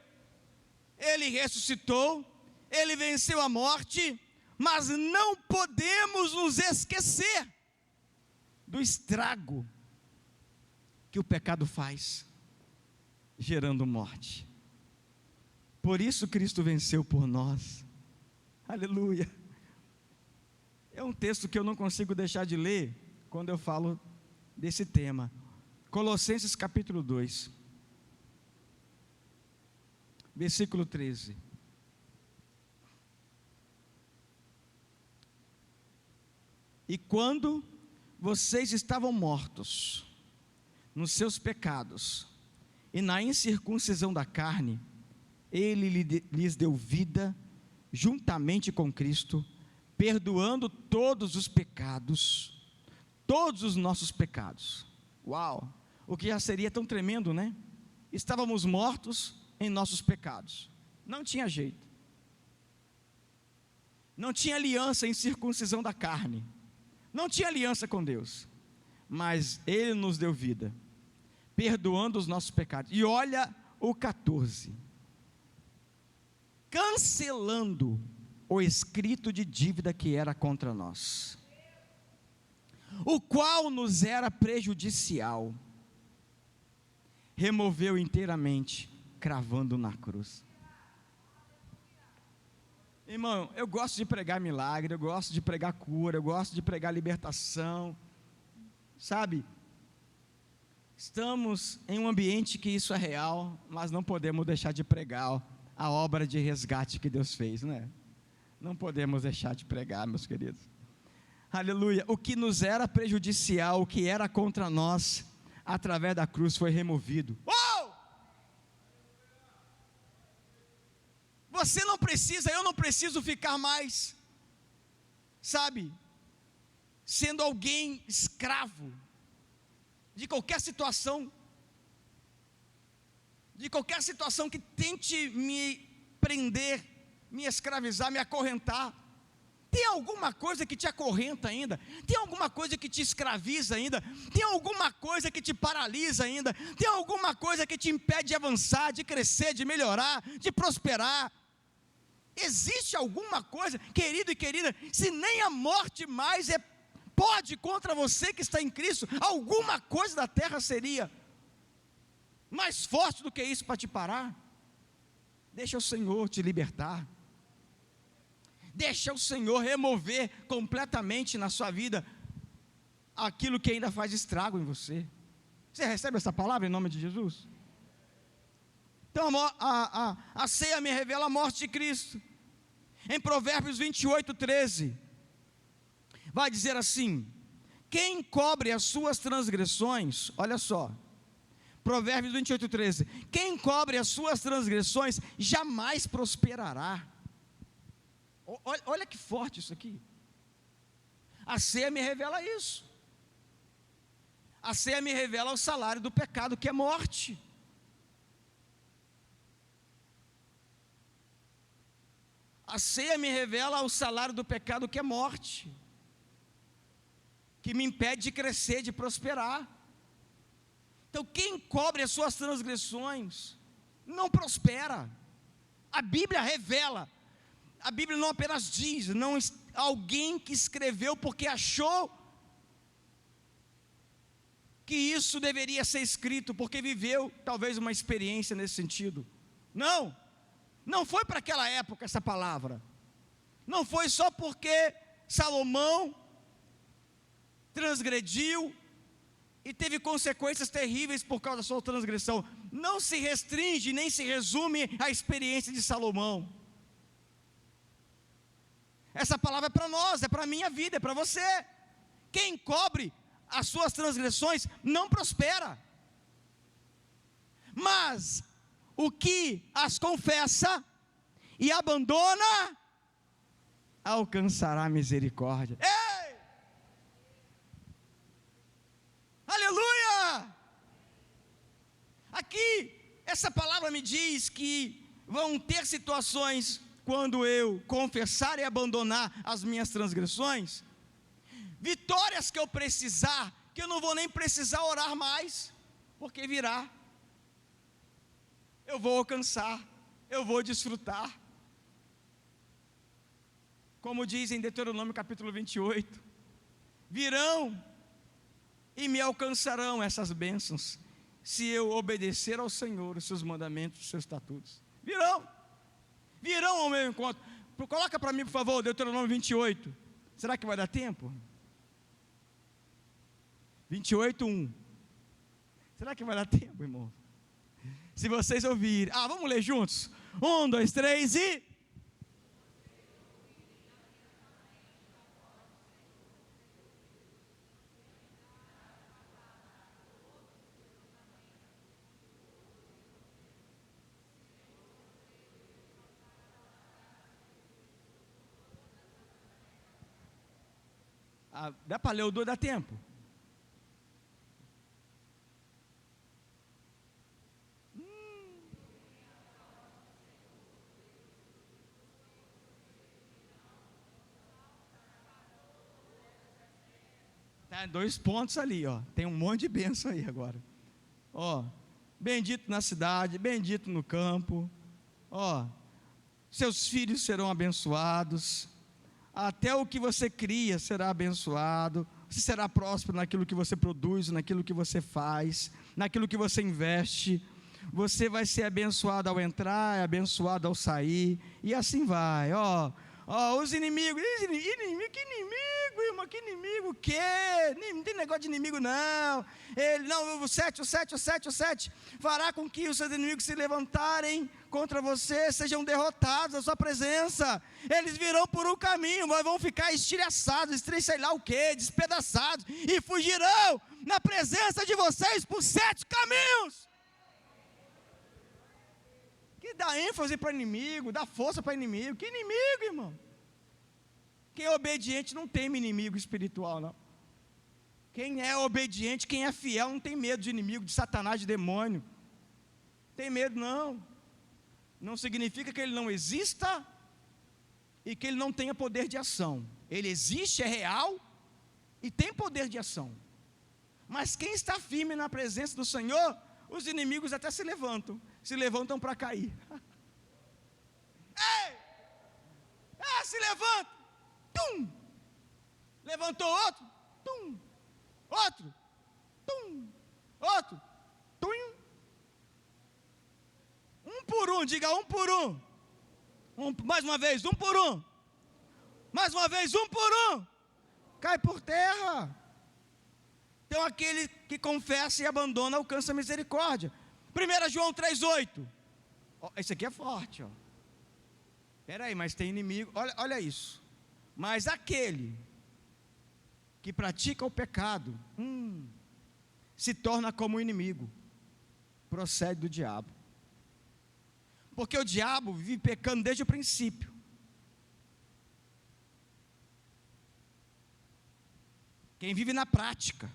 S1: Ele ressuscitou, Ele venceu a morte, mas não podemos nos esquecer do estrago que o pecado faz, gerando morte. Por isso Cristo venceu por nós. Aleluia. É um texto que eu não consigo deixar de ler quando eu falo desse tema. Colossenses capítulo 2, versículo 13. E quando vocês estavam mortos nos seus pecados e na incircuncisão da carne, Ele lhes deu vida juntamente com Cristo, perdoando todos os pecados, todos os nossos pecados. Uau! O que já seria tão tremendo, né? Estávamos mortos em nossos pecados, não tinha jeito, não tinha aliança em circuncisão da carne, não tinha aliança com Deus, mas Ele nos deu vida, perdoando os nossos pecados. E olha o 14, cancelando o escrito de dívida que era contra nós, o qual nos era prejudicial, removeu inteiramente, cravando na cruz. Irmão, eu gosto de pregar milagre, eu gosto de pregar cura, eu gosto de pregar libertação, sabe? Estamos em um ambiente que isso é real, mas não podemos deixar de pregar a obra de resgate que Deus fez, né? Não podemos deixar de pregar, meus queridos. Aleluia. O que nos era prejudicial, o que era contra nós, através da cruz foi removido. Uou! Você não precisa, eu não preciso ficar mais, sabe, sendo alguém escravo de qualquer situação que tente me prender, me escravizar, me acorrentar. Tem alguma coisa que te acorrenta ainda? Tem alguma coisa que te escraviza ainda? Tem alguma coisa que te paralisa ainda? Tem alguma coisa que te impede de avançar, de crescer, de melhorar, de prosperar? Existe alguma coisa, querido e querida, se nem a morte mais pode contra você que está em Cristo, alguma coisa da terra seria mais forte do que isso para te parar? Deixa o Senhor te libertar. Deixa o Senhor remover completamente na sua vida aquilo que ainda faz estrago em você. Você recebe essa palavra em nome de Jesus? Então a ceia me revela a morte de Cristo. Em Provérbios 28, 13, vai dizer assim: quem cobre as suas transgressões, olha só, Provérbios 28, 13, quem cobre as suas transgressões jamais prosperará. Olha que forte isso aqui. A ceia me revela isso. A ceia me revela o salário do pecado, que é morte. A ceia me revela o salário do pecado, que é morte, que me impede de crescer, de prosperar. Então, quem cobre as suas transgressões não prospera. A Bíblia revela, a Bíblia não apenas diz, não, alguém que escreveu porque achou que isso deveria ser escrito, porque viveu talvez uma experiência nesse sentido. Não foi para aquela época essa palavra, não foi só porque Salomão transgrediu e teve consequências terríveis por causa da sua transgressão. Não se restringe, nem se resume à experiência de Salomão. Essa palavra é para nós, é para a minha vida, é para você. Quem cobre as suas transgressões não prospera, mas o que as confessa e abandona alcançará misericórdia. Ei! Aleluia! Aqui, essa palavra me diz que vão ter situações quando eu confessar e abandonar as minhas transgressões, vitórias que eu precisar, que eu não vou nem precisar orar mais, porque virá. Eu vou alcançar, eu vou desfrutar. Como diz em Deuteronômio capítulo 28, virão e me alcançarão essas bênçãos, se eu obedecer ao Senhor, os seus mandamentos, os seus estatutos. Virão ao meu encontro. Coloca para mim, por favor, Deuteronômio 28. Será que vai dar tempo? 28:1. Será que vai dar tempo, irmão? Se vocês ouvirem. Vamos ler juntos? 1, 2, 3 e... dá para ler o 2, dá tempo? Tá, 2 pontos ali, ó. Tem um monte de bênção aí agora. Ó, bendito na cidade, bendito no campo. Ó, seus filhos serão abençoados. Até o que você cria será abençoado. Você será próspero naquilo que você produz, naquilo que você faz, naquilo que você investe. Você vai ser abençoado ao entrar, abençoado ao sair, e assim vai. Os inimigos, que inimigo, irmão, que inimigo, o quê? Não tem negócio de inimigo não. O 7 fará com que os seus inimigos se levantarem contra você, sejam derrotados na sua presença. Eles virão por um caminho, mas vão ficar estilhaçados, sei lá o quê, despedaçados, e fugirão na presença de vocês por 7 caminhos. Que dá ênfase para inimigo, dá força para inimigo. Que inimigo, irmão? Quem é obediente não tem inimigo espiritual, não. Quem é obediente, quem é fiel, não tem medo de inimigo, de Satanás, de demônio. Tem medo, não. Não significa que ele não exista e que ele não tenha poder de ação. Ele existe, é real e tem poder de ação. Mas quem está firme na presença do Senhor, os inimigos até se levantam para cair. Ei! Se levanta! Tum! Levantou outro? Tum! Outro? Tum! Outro? Tum! Um por um, diga um por um. Mais uma vez, um por um. Mais uma vez, um por um. Cai por terra. Então aquele que confessa e abandona alcança a misericórdia. 1 João 3,8. Esse aqui é forte, ó. Espera aí, mas tem inimigo. Olha isso. Mas aquele que pratica o pecado se torna como inimigo. Procede do diabo. Porque o diabo vive pecando desde o princípio. Quem vive na prática,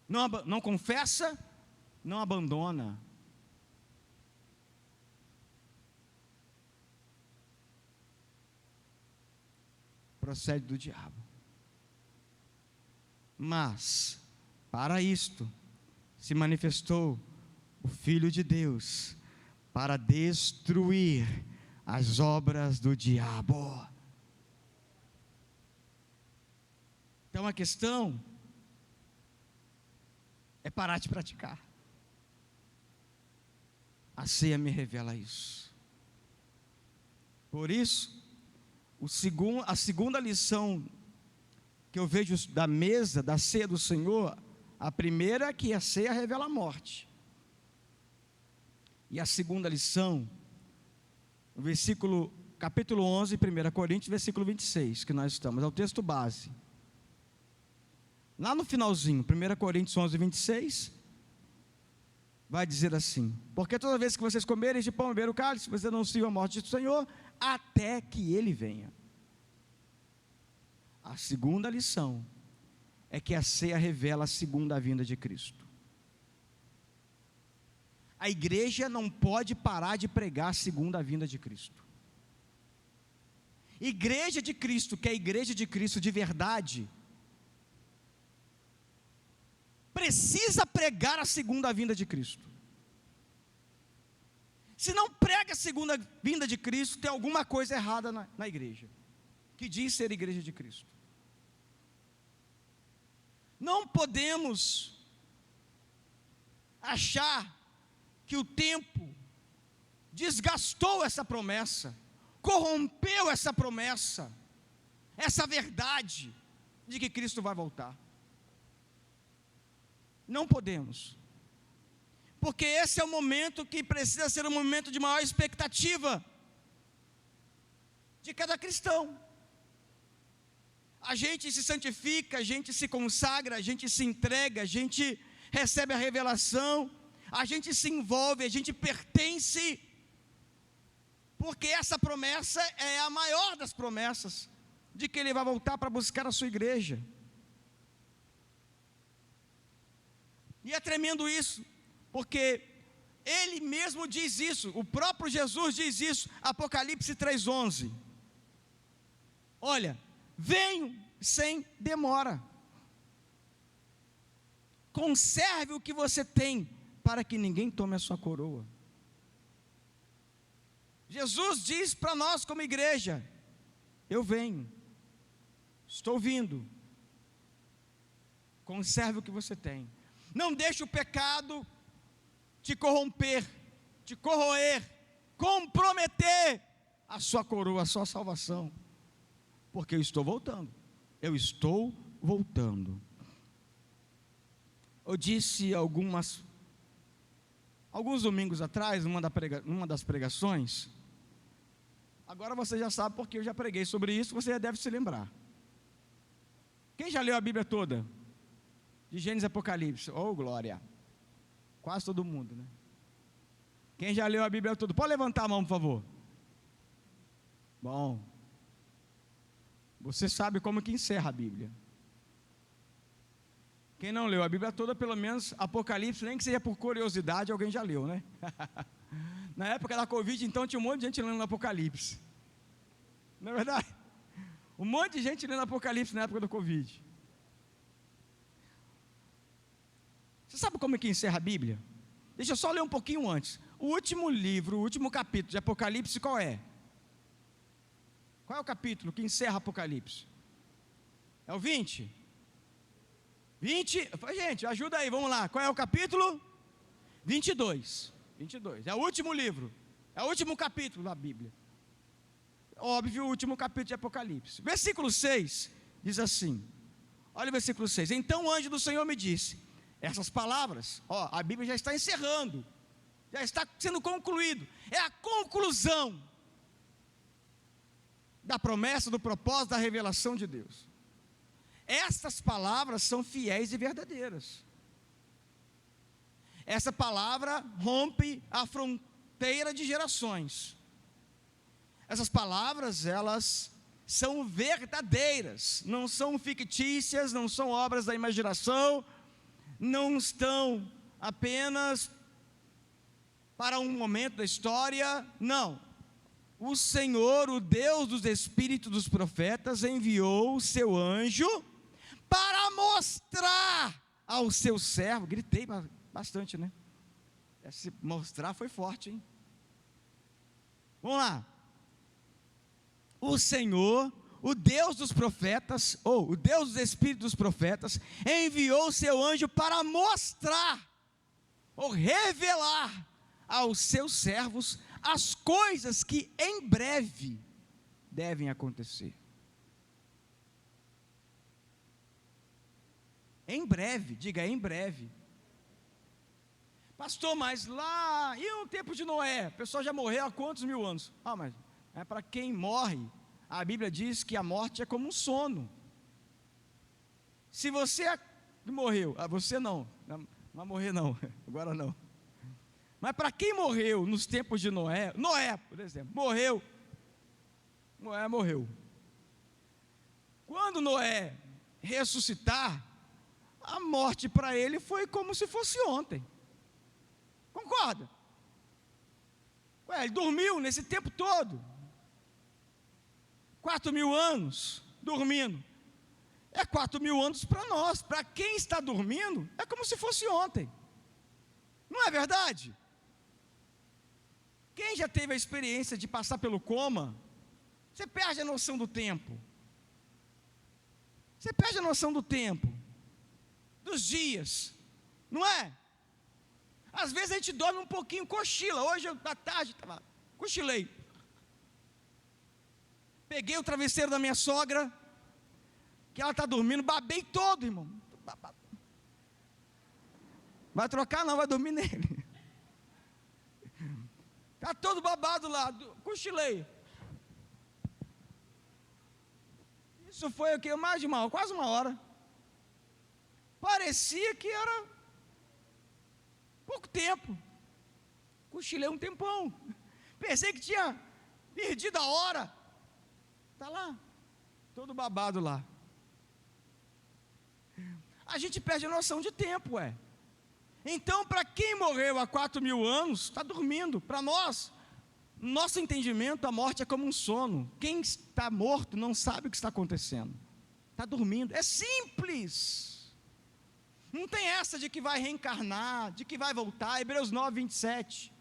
S1: não confessa, não abandona. procede do diabo. Mas, para isto, se manifestou o Filho de Deus, para destruir as obras do diabo. Então a questão é parar de praticar. A ceia me revela isso. Por isso, a segunda lição que eu vejo da mesa, da ceia do Senhor, a primeira é que a ceia revela a morte. E a segunda lição, no capítulo 11, 1 Coríntios, versículo 26, que nós estamos, é o texto base. Lá no finalzinho, 1 Coríntios 11, 26, vai dizer assim: porque toda vez que vocês comerem este pão e beber o cálice, vocês anunciam a morte do Senhor, até que Ele venha. A segunda lição é que a ceia revela a segunda vinda de Cristo. A igreja não pode parar de pregar a segunda vinda de Cristo. Igreja de Cristo, que é a igreja de Cristo de verdade, precisa pregar a segunda vinda de Cristo. Se não prega a segunda vinda de Cristo, tem alguma coisa errada na igreja, que diz ser igreja de Cristo. Não podemos achar que o tempo desgastou essa promessa, corrompeu essa promessa, essa verdade de que Cristo vai voltar. Não podemos, porque esse é o momento que precisa ser um momento de maior expectativa de cada cristão. A gente se santifica, a gente se consagra, a gente se entrega, a gente recebe a revelação, a gente se envolve, a gente pertence, porque essa promessa é a maior das promessas, de que Ele vai voltar para buscar a sua igreja. E é tremendo isso, porque Ele mesmo diz isso, o próprio Jesus diz isso, Apocalipse 3,11. Olha, venho sem demora, conserve o que você tem, para que ninguém tome a sua coroa. Jesus diz para nós como igreja: eu venho, estou vindo, conserve o que você tem. Não deixe o pecado te corromper, te corroer, comprometer a sua coroa, a sua salvação, porque eu estou voltando. Eu estou voltando. Eu disse alguns domingos atrás, numa das pregações, agora você já sabe porque eu já preguei sobre isso, você já deve se lembrar. Quem já leu a Bíblia toda? De Gênesis e Apocalipse? Oh, glória! Quase todo mundo, né? Quem já leu a Bíblia toda? Pode levantar a mão, por favor. Bom, você sabe como que encerra a Bíblia. Quem não leu a Bíblia toda, pelo menos Apocalipse, nem que seja por curiosidade, alguém já leu, né? Na época da Covid, então, tinha um monte de gente lendo Apocalipse. Não é verdade? Um monte de gente lendo Apocalipse na época da Covid. Você sabe como é que encerra a Bíblia? Deixa eu só ler um pouquinho antes. O último livro, o último capítulo de Apocalipse, qual é? Qual é o capítulo que encerra Apocalipse? É o 20? 20? Gente, ajuda aí, vamos lá. Qual é o capítulo? 22. 22. É o último livro. É o último capítulo da Bíblia. Óbvio, o último capítulo de Apocalipse. Versículo 6 diz assim. Olha o versículo 6. Então o anjo do Senhor me disse: essas palavras, a Bíblia já está encerrando, já está sendo concluído. É a conclusão da promessa, do propósito, da revelação de Deus. Estas palavras são fiéis e verdadeiras. Essa palavra rompe a fronteira de gerações. Essas palavras, elas são verdadeiras, não são fictícias, não são obras da imaginação, não estão apenas para um momento da história, não. o Senhor, o Deus dos espíritos dos profetas, enviou o seu anjo para mostrar ao seu servo. Gritei bastante, né? Esse mostrar foi forte, hein? Vamos lá. O Senhor, o Deus dos profetas, ou o Deus dos espíritos dos profetas, enviou o seu anjo para mostrar, ou revelar aos seus servos as coisas que em breve devem acontecer. Em breve, diga em breve. Pastor, mas lá, e no tempo de Noé? O pessoal já morreu há quantos mil anos? Mas é para quem morre, a Bíblia diz que a morte é como um sono. Se você morreu, você não vai morrer não, agora não. Mas para quem morreu nos tempos de Noé, por exemplo, morreu. Quando Noé ressuscitar, a morte para ele foi como se fosse ontem. Concorda? Ele dormiu nesse tempo todo. 4.000 anos dormindo. É 4.000 anos para nós. Para quem está dormindo, é como se fosse ontem. Não é verdade? Quem já teve a experiência de passar pelo coma, você perde a noção do tempo. Você perde a noção do tempo, dos dias, não é? Às vezes a gente dorme um pouquinho, cochila. Hoje à tarde, cochilei. Peguei o travesseiro da minha sogra, que ela está dormindo, babei todo, irmão. Vai trocar não, vai dormir nele. Está todo babado lá, cochilei. Isso foi o que? Mais de quase uma hora. Parecia que era pouco tempo. Cochilei um tempão. Pensei que tinha perdido a hora. Está lá, todo babado lá. A gente perde a noção de tempo, Então, para quem morreu há 4.000 anos, está dormindo. Para nós, nosso entendimento, a morte é como um sono. Quem está morto não sabe o que está acontecendo. Está dormindo. É simples. Não tem essa de que vai reencarnar, de que vai voltar. Hebreus 9, 27.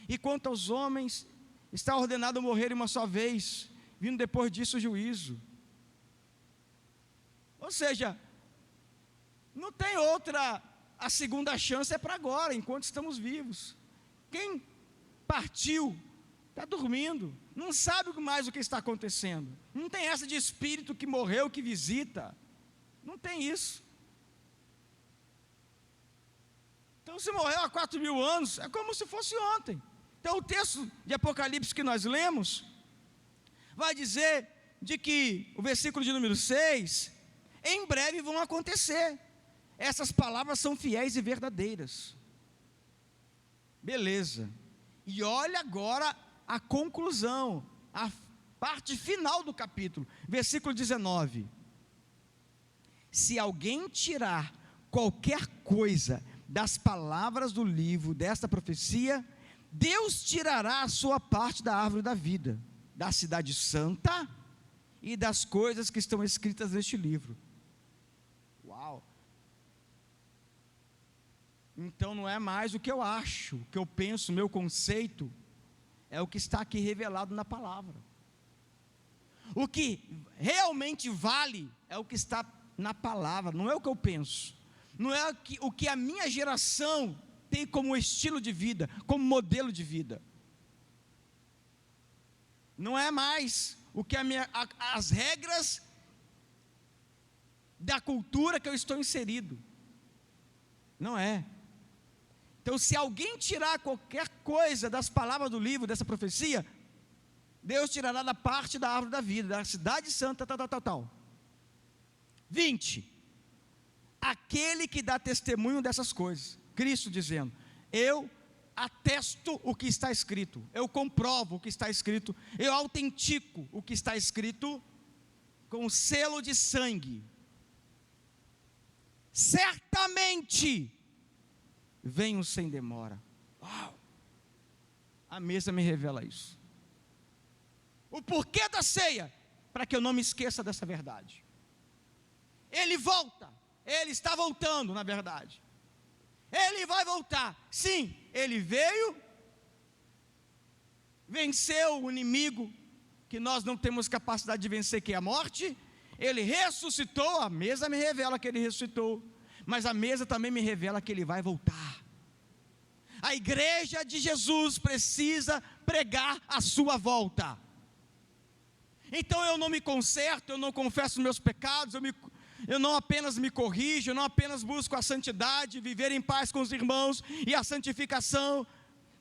S1: E quanto aos homens, está ordenado morrer uma só vez, vindo depois disso o juízo. Ou seja, não tem outra. A segunda chance é para agora, enquanto estamos vivos. Quem partiu, está dormindo, não sabe mais o que está acontecendo. Não tem essa de espírito que morreu, que visita. Não tem isso. Então, se morreu há 4.000 anos, é como se fosse ontem. Então, o texto de Apocalipse que nós lemos, vai dizer de que, o versículo de número 6, em breve vão acontecer. Essas palavras são fiéis e verdadeiras. Beleza. E olha agora a conclusão, a parte final do capítulo, versículo 19. Se alguém tirar qualquer coisa das palavras do livro desta profecia, Deus tirará a sua parte da árvore da vida, da cidade santa e das coisas que estão escritas neste livro. Uau! Então não é mais o que eu acho, o que eu penso, o meu conceito, é o que está aqui revelado na palavra. O que realmente vale é o que está na palavra, não é o que eu penso, não é o que a minha geração tem como estilo de vida, como modelo de vida. Não é mais o que as regras da cultura que eu estou inserido. Não é. Então, se alguém tirar qualquer coisa das palavras do livro, dessa profecia, Deus tirará da parte da árvore da vida, da cidade santa, tal. 20. Aquele que dá testemunho dessas coisas, Cristo dizendo, eu atesto o que está escrito, eu comprovo o que está escrito, eu autentico o que está escrito, com selo de sangue. Certamente venho sem demora. Uau! A mesa me revela isso. O porquê da ceia? Para que eu não me esqueça dessa verdade. Ele volta, ele está voltando, na verdade. Ele vai voltar. Sim, ele veio, venceu o inimigo que nós não temos capacidade de vencer, que é a morte. Ele ressuscitou, a mesa me revela que ele ressuscitou, mas a mesa também me revela que ele vai voltar. A igreja de Jesus precisa pregar a sua volta. Então eu não me conserto, eu não confesso meus pecados, eu não apenas me corrijo, eu não apenas busco a santidade, viver em paz com os irmãos e a santificação,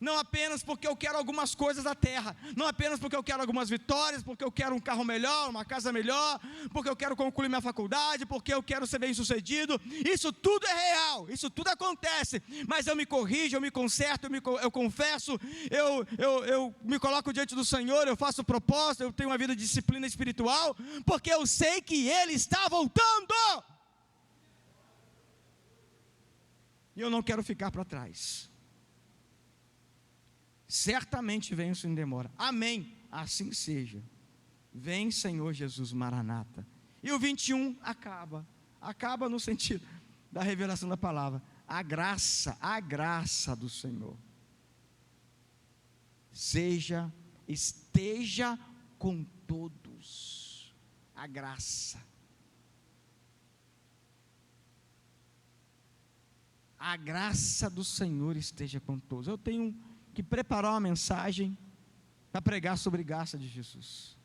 S1: não apenas porque eu quero algumas coisas da terra, não apenas porque eu quero algumas vitórias, porque eu quero um carro melhor, uma casa melhor, porque eu quero concluir minha faculdade, porque eu quero ser bem sucedido. Isso tudo é real, isso tudo acontece, mas eu me corrijo, eu me conserto, eu confesso, eu me coloco diante do Senhor, eu faço propósito, eu tenho uma vida de disciplina espiritual, porque eu sei que Ele está voltando, e eu não quero ficar para trás. Certamente venho sem demora. Amém. Assim seja. Vem, Senhor Jesus, Maranata. E o 21 acaba no sentido da revelação da palavra. A graça do Senhor esteja com todos. A graça. A graça do Senhor esteja com todos. Eu tenho que preparar uma mensagem para pregar sobre graça de Jesus.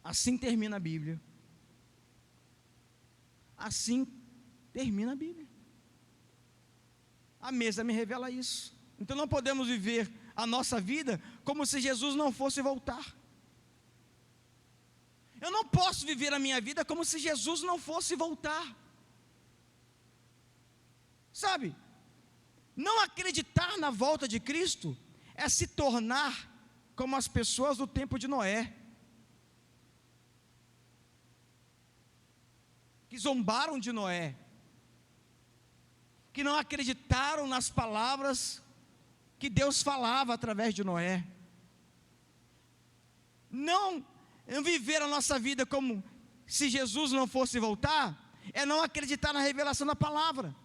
S1: Assim termina a Bíblia. Assim termina a Bíblia. A mesa me revela isso. Então não podemos viver a nossa vida como se Jesus não fosse voltar. Eu não posso viver a minha vida como se Jesus não fosse voltar. Sabe, não acreditar na volta de Cristo é se tornar como as pessoas do tempo de Noé, que zombaram de Noé, que não acreditaram nas palavras que Deus falava através de Noé. Não viver a nossa vida como se Jesus não fosse voltar, é não acreditar na revelação da palavra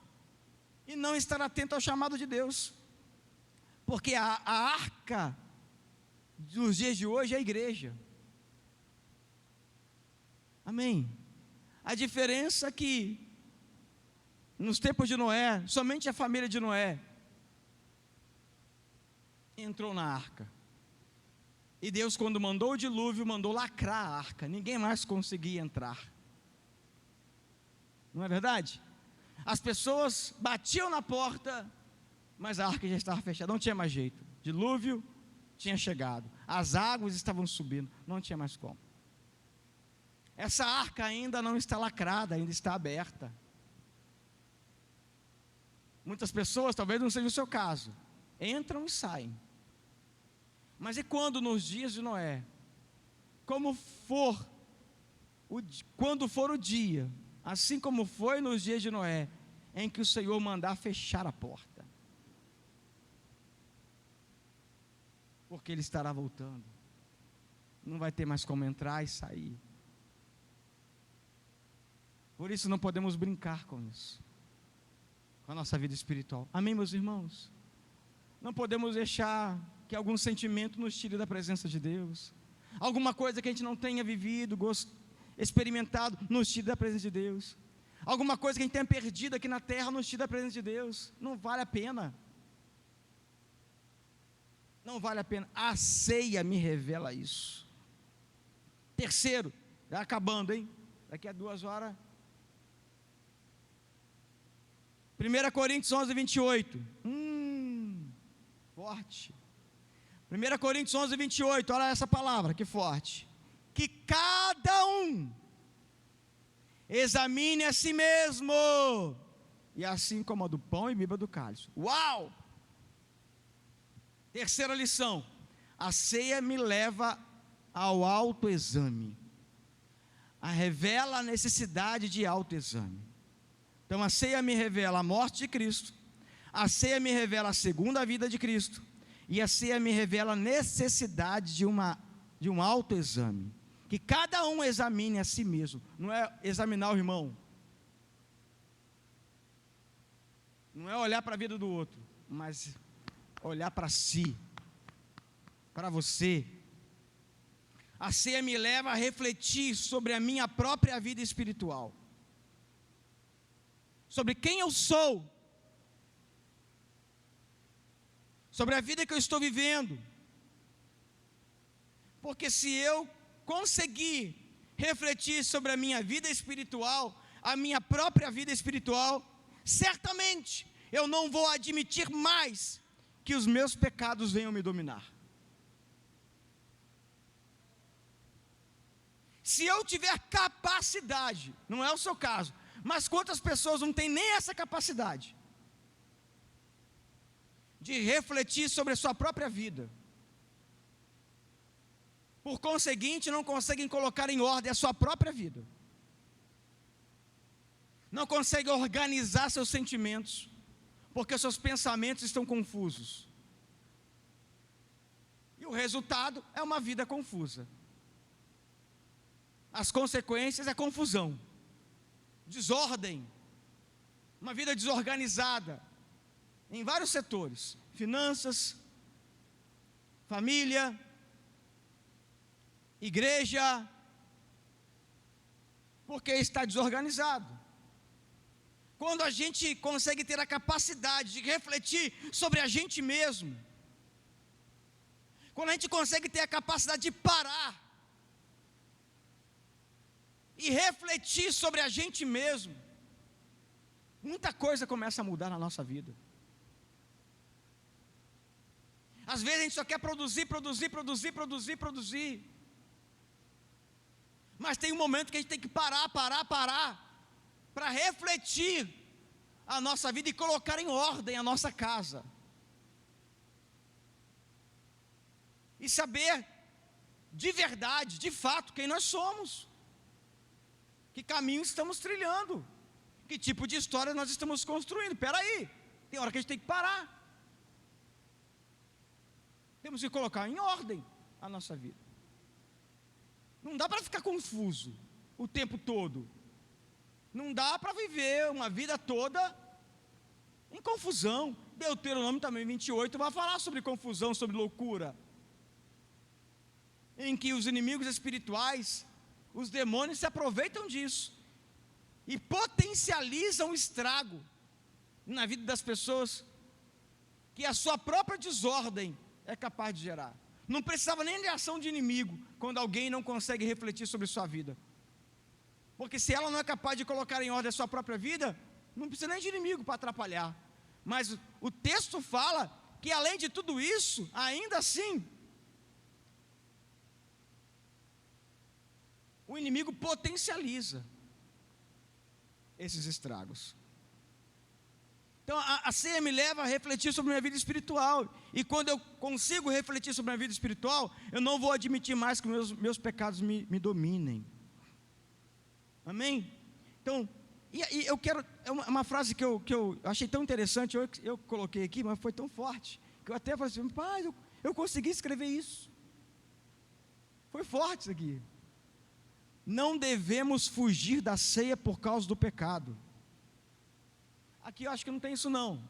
S1: e não estar atento ao chamado de Deus, porque a arca dos dias de hoje é a igreja. Amém. A diferença é que nos tempos de Noé, somente a família de Noé entrou na arca. E Deus, quando mandou o dilúvio, mandou lacrar a arca. Ninguém mais conseguia entrar. Não é verdade? As pessoas batiam na porta, mas a arca já estava fechada, não tinha mais jeito. Dilúvio tinha chegado, as águas estavam subindo, não tinha mais como. Essa arca ainda não está lacrada, ainda está aberta. Muitas pessoas, talvez não seja o seu caso, entram e saem. Mas e quando nos dias de Noé, quando for o dia, assim como foi nos dias de Noé, em que o Senhor mandar fechar a porta, porque Ele estará voltando, não vai ter mais como entrar e sair. Por isso não podemos brincar com isso, com a nossa vida espiritual. Amém, meus irmãos? Não podemos deixar que algum sentimento nos tire da presença de Deus, alguma coisa que a gente não tenha vivido, experimentado, nos tire da presença de Deus, alguma coisa que a gente tenha perdido aqui na terra, nos tire da presença de Deus. Não vale a pena, não vale a pena. A ceia me revela isso. Terceiro, já acabando, hein? Daqui a 2 horas. 1 Coríntios 11, 28. Forte. 1 Coríntios 11, 28, olha essa palavra, que forte. Que cada um examine a si mesmo, e assim como a do pão e beba do cálice. Uau! Terceira lição, a ceia me leva ao autoexame, revela a necessidade de autoexame. Então a ceia me revela a morte de Cristo, a ceia me revela a segunda vida de Cristo, E a ceia me revela a necessidade de um autoexame. Que cada um examine a si mesmo. Não é examinar o irmão. Não é olhar para a vida do outro, mas olhar para si, para você. A ceia me leva a refletir sobre a minha própria vida espiritual, sobre quem eu sou, sobre a vida que eu estou vivendo. Porque se eu conseguir refletir sobre a minha vida espiritual, a minha própria vida espiritual, certamente eu não vou admitir mais que os meus pecados venham me dominar. Se eu tiver capacidade, não é o seu caso, mas quantas pessoas não têm nem essa capacidade de refletir sobre a sua própria vida? Por conseguinte, não conseguem colocar em ordem a sua própria vida. Não conseguem organizar seus sentimentos, porque seus pensamentos estão confusos. E o resultado é uma vida confusa. As consequências é confusão, desordem, uma vida desorganizada, em vários setores, finanças, família, igreja, porque está desorganizado. Quando a gente consegue ter a capacidade de refletir sobre a gente mesmo, quando a gente consegue ter a capacidade de parar e refletir sobre a gente mesmo, muita coisa começa a mudar na nossa vida. Às vezes a gente só quer produzir, mas tem um momento que a gente tem que parar, para refletir a nossa vida e colocar em ordem a nossa casa. E saber de verdade, de fato, quem nós somos. Que caminho estamos trilhando. Que tipo de história nós estamos construindo. Espera aí, tem hora que a gente tem que parar. Temos que colocar em ordem a nossa vida. Não dá para ficar confuso o tempo todo. Não dá para viver uma vida toda em confusão. Deuteronômio também 28 vai falar sobre confusão, sobre loucura, em que os inimigos espirituais, os demônios, se aproveitam disso e potencializam o estrago na vida das pessoas que a sua própria desordem é capaz de gerar. Não precisava nem de ação de inimigo quando alguém não consegue refletir sobre sua vida. Porque se ela não é capaz de colocar em ordem a sua própria vida, não precisa nem de inimigo para atrapalhar. Mas o texto fala que além de tudo isso, ainda assim, o inimigo potencializa esses estragos. Então a ceia me leva a refletir sobre a minha vida espiritual. E quando eu consigo refletir sobre a minha vida espiritual, eu não vou admitir mais que meus pecados me dominem. Amém? Então, e eu quero, é uma frase que eu achei tão interessante, eu coloquei aqui, mas foi tão forte, que eu até falei assim, pai, eu consegui escrever isso. Foi forte isso aqui. Não devemos fugir da ceia por causa do pecado. Aqui eu acho que não tem isso não,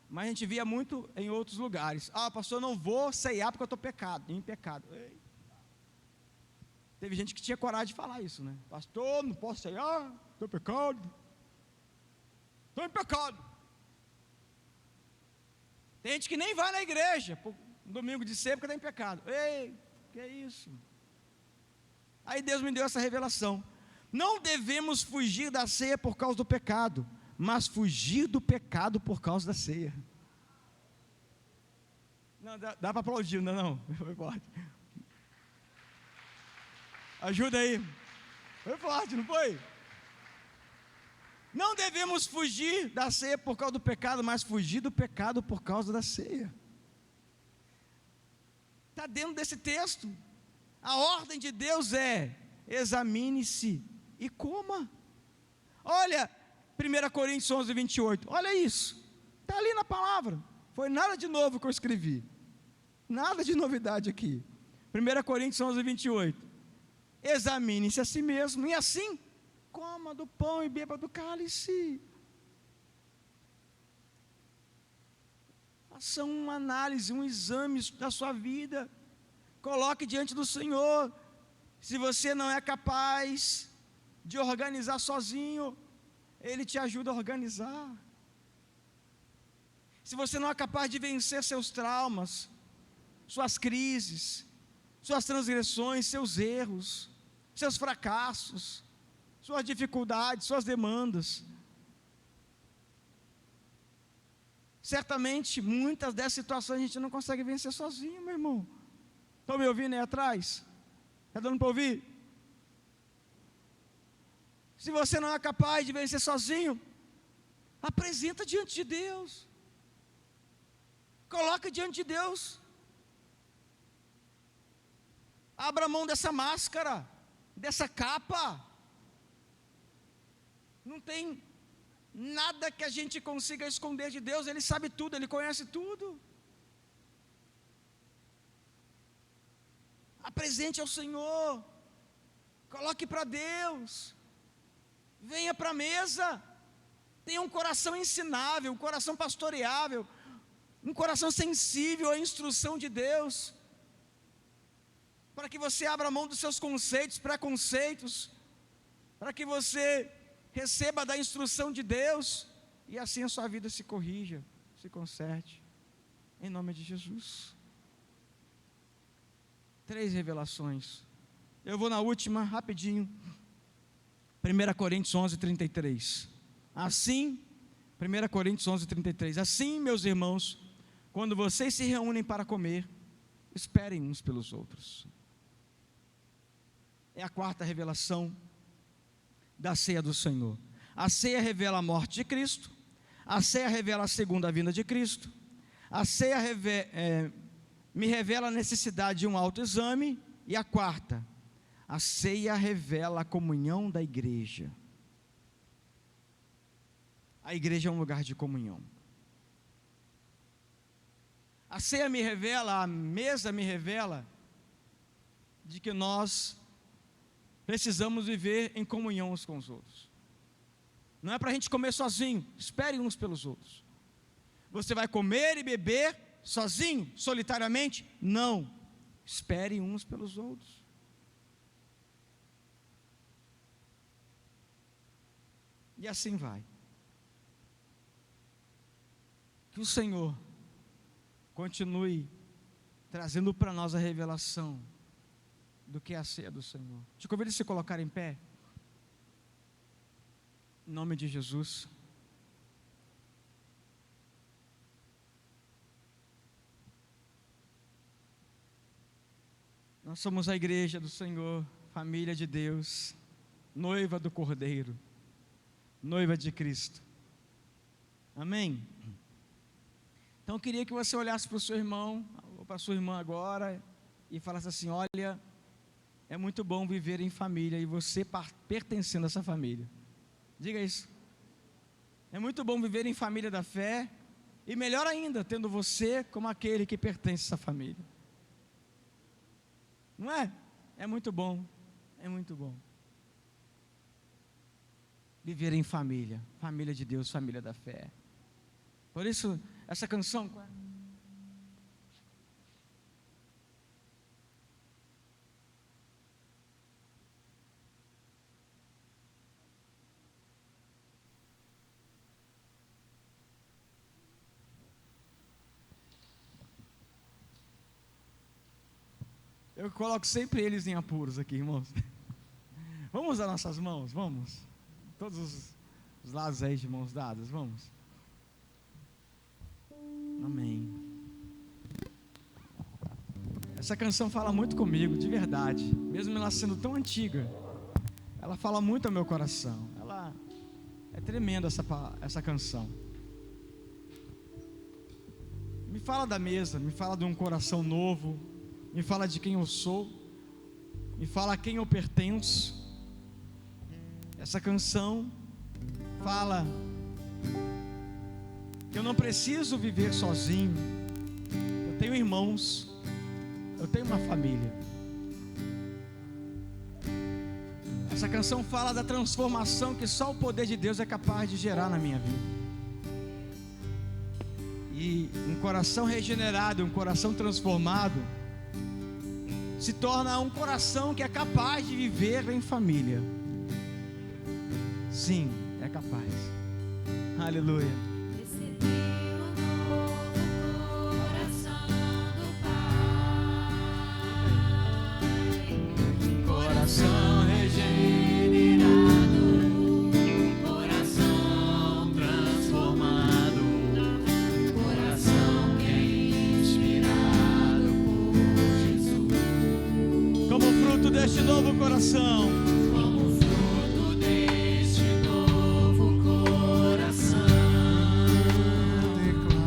S1: mas a gente via muito em outros lugares. Pastor, eu não vou ceiar porque eu estou em pecado. Ei. Teve gente que tinha coragem de falar isso, né? Pastor, não posso ceiar, estou em pecado. Tem gente que nem vai na igreja, no domingo de ceia, porque está em pecado. Ei, que é isso? Aí Deus me deu essa revelação. Não devemos fugir da ceia por causa do pecado, mas fugir do pecado por causa da ceia. Não, dá para aplaudir, não. Foi forte. Ajuda aí. Foi forte, não foi? Não devemos fugir da ceia por causa do pecado, mas fugir do pecado por causa da ceia. Está dentro desse texto. A ordem de Deus é: examine-se e coma. Olha, 1 Coríntios 11, 28, olha isso, está ali na palavra, foi nada de novo que eu escrevi. Nada de novidade aqui. 1 Coríntios 11, 28. Examine-se a si mesmo, e assim, coma do pão e beba do cálice. Faça uma análise, um exame da sua vida. Coloque diante do Senhor. Se você não é capaz de organizar sozinho, Ele te ajuda a organizar. Se você não é capaz de vencer seus traumas, suas crises, suas transgressões, seus erros, seus fracassos, suas dificuldades, suas demandas, certamente muitas dessas situações a gente não consegue vencer sozinho, meu irmão. Estão me ouvindo aí atrás? Está dando para ouvir? Se você não é capaz de vencer sozinho, apresenta diante de Deus. Coloca diante de Deus. Abra mão dessa máscara, dessa capa. Não tem nada que a gente consiga esconder de Deus. Ele sabe tudo, Ele conhece tudo. Apresente ao Senhor. Coloque para Deus. Venha para a mesa. Tenha um coração ensinável, um coração pastoreável, um coração sensível à instrução de Deus, para que você abra mão dos seus conceitos, preconceitos, para que você receba da instrução de Deus, e assim a sua vida se corrija, se conserte, em nome de Jesus. 3 revelações, eu vou na última, rapidinho. 1 Coríntios 11, 33, assim, 1 Coríntios 11, 33, assim, meus irmãos, quando vocês se reúnem para comer, esperem uns pelos outros. É a 4ª revelação da ceia do Senhor. A ceia revela a morte de Cristo, a ceia revela a segunda vinda de Cristo, a ceia me revela a necessidade de um autoexame, e a 4ª, a ceia revela a comunhão da igreja. A igreja é um lugar de comunhão. A ceia me revela, a mesa me revela, de que nós precisamos viver em comunhão uns com os outros. Não é para a gente comer sozinho, espere uns pelos outros. Você vai comer e beber sozinho, solitariamente? Não, espere uns pelos outros. E assim vai. Que o Senhor continue trazendo para nós a revelação do que é a ceia do Senhor. Te convido a se colocar em pé, em nome de Jesus. Nós somos a igreja do Senhor, família de Deus, noiva do Cordeiro, noiva de Cristo. Amém? Então eu queria que você olhasse para o seu irmão, ou para a sua irmã agora, e falasse assim: olha, é muito bom viver em família, e você pertencendo a essa família. Diga isso. É muito bom viver em família da fé, e melhor ainda, tendo você como aquele que pertence a essa família. Não é? É muito bom, é muito bom. Viver em família, família de Deus, família da fé. Por isso, essa canção, eu coloco sempre eles em apuros aqui, irmãos. Vamos usar nossas mãos, vamos. Todos os lados aí de mãos dadas, vamos. Amém. Essa canção fala muito comigo, de verdade. Mesmo ela sendo tão antiga, ela fala muito ao meu coração. Ela é tremenda, essa canção. Me fala da mesa, me fala de um coração novo, me fala de quem eu sou, me fala a quem eu pertenço. Essa canção fala que eu não preciso viver sozinho. Eu tenho irmãos, Eu tenho uma família. Essa canção fala da transformação que só o poder de Deus é capaz de gerar na minha vida. E um coração regenerado, um coração transformado, se torna um coração que é capaz de viver em família. Sim, é capaz. Aleluia.
S2: Coração regenerado, coração transformado, coração que é inspirado por Jesus.
S1: Como fruto deste novo coração,
S2: Como fruto deste novo coração,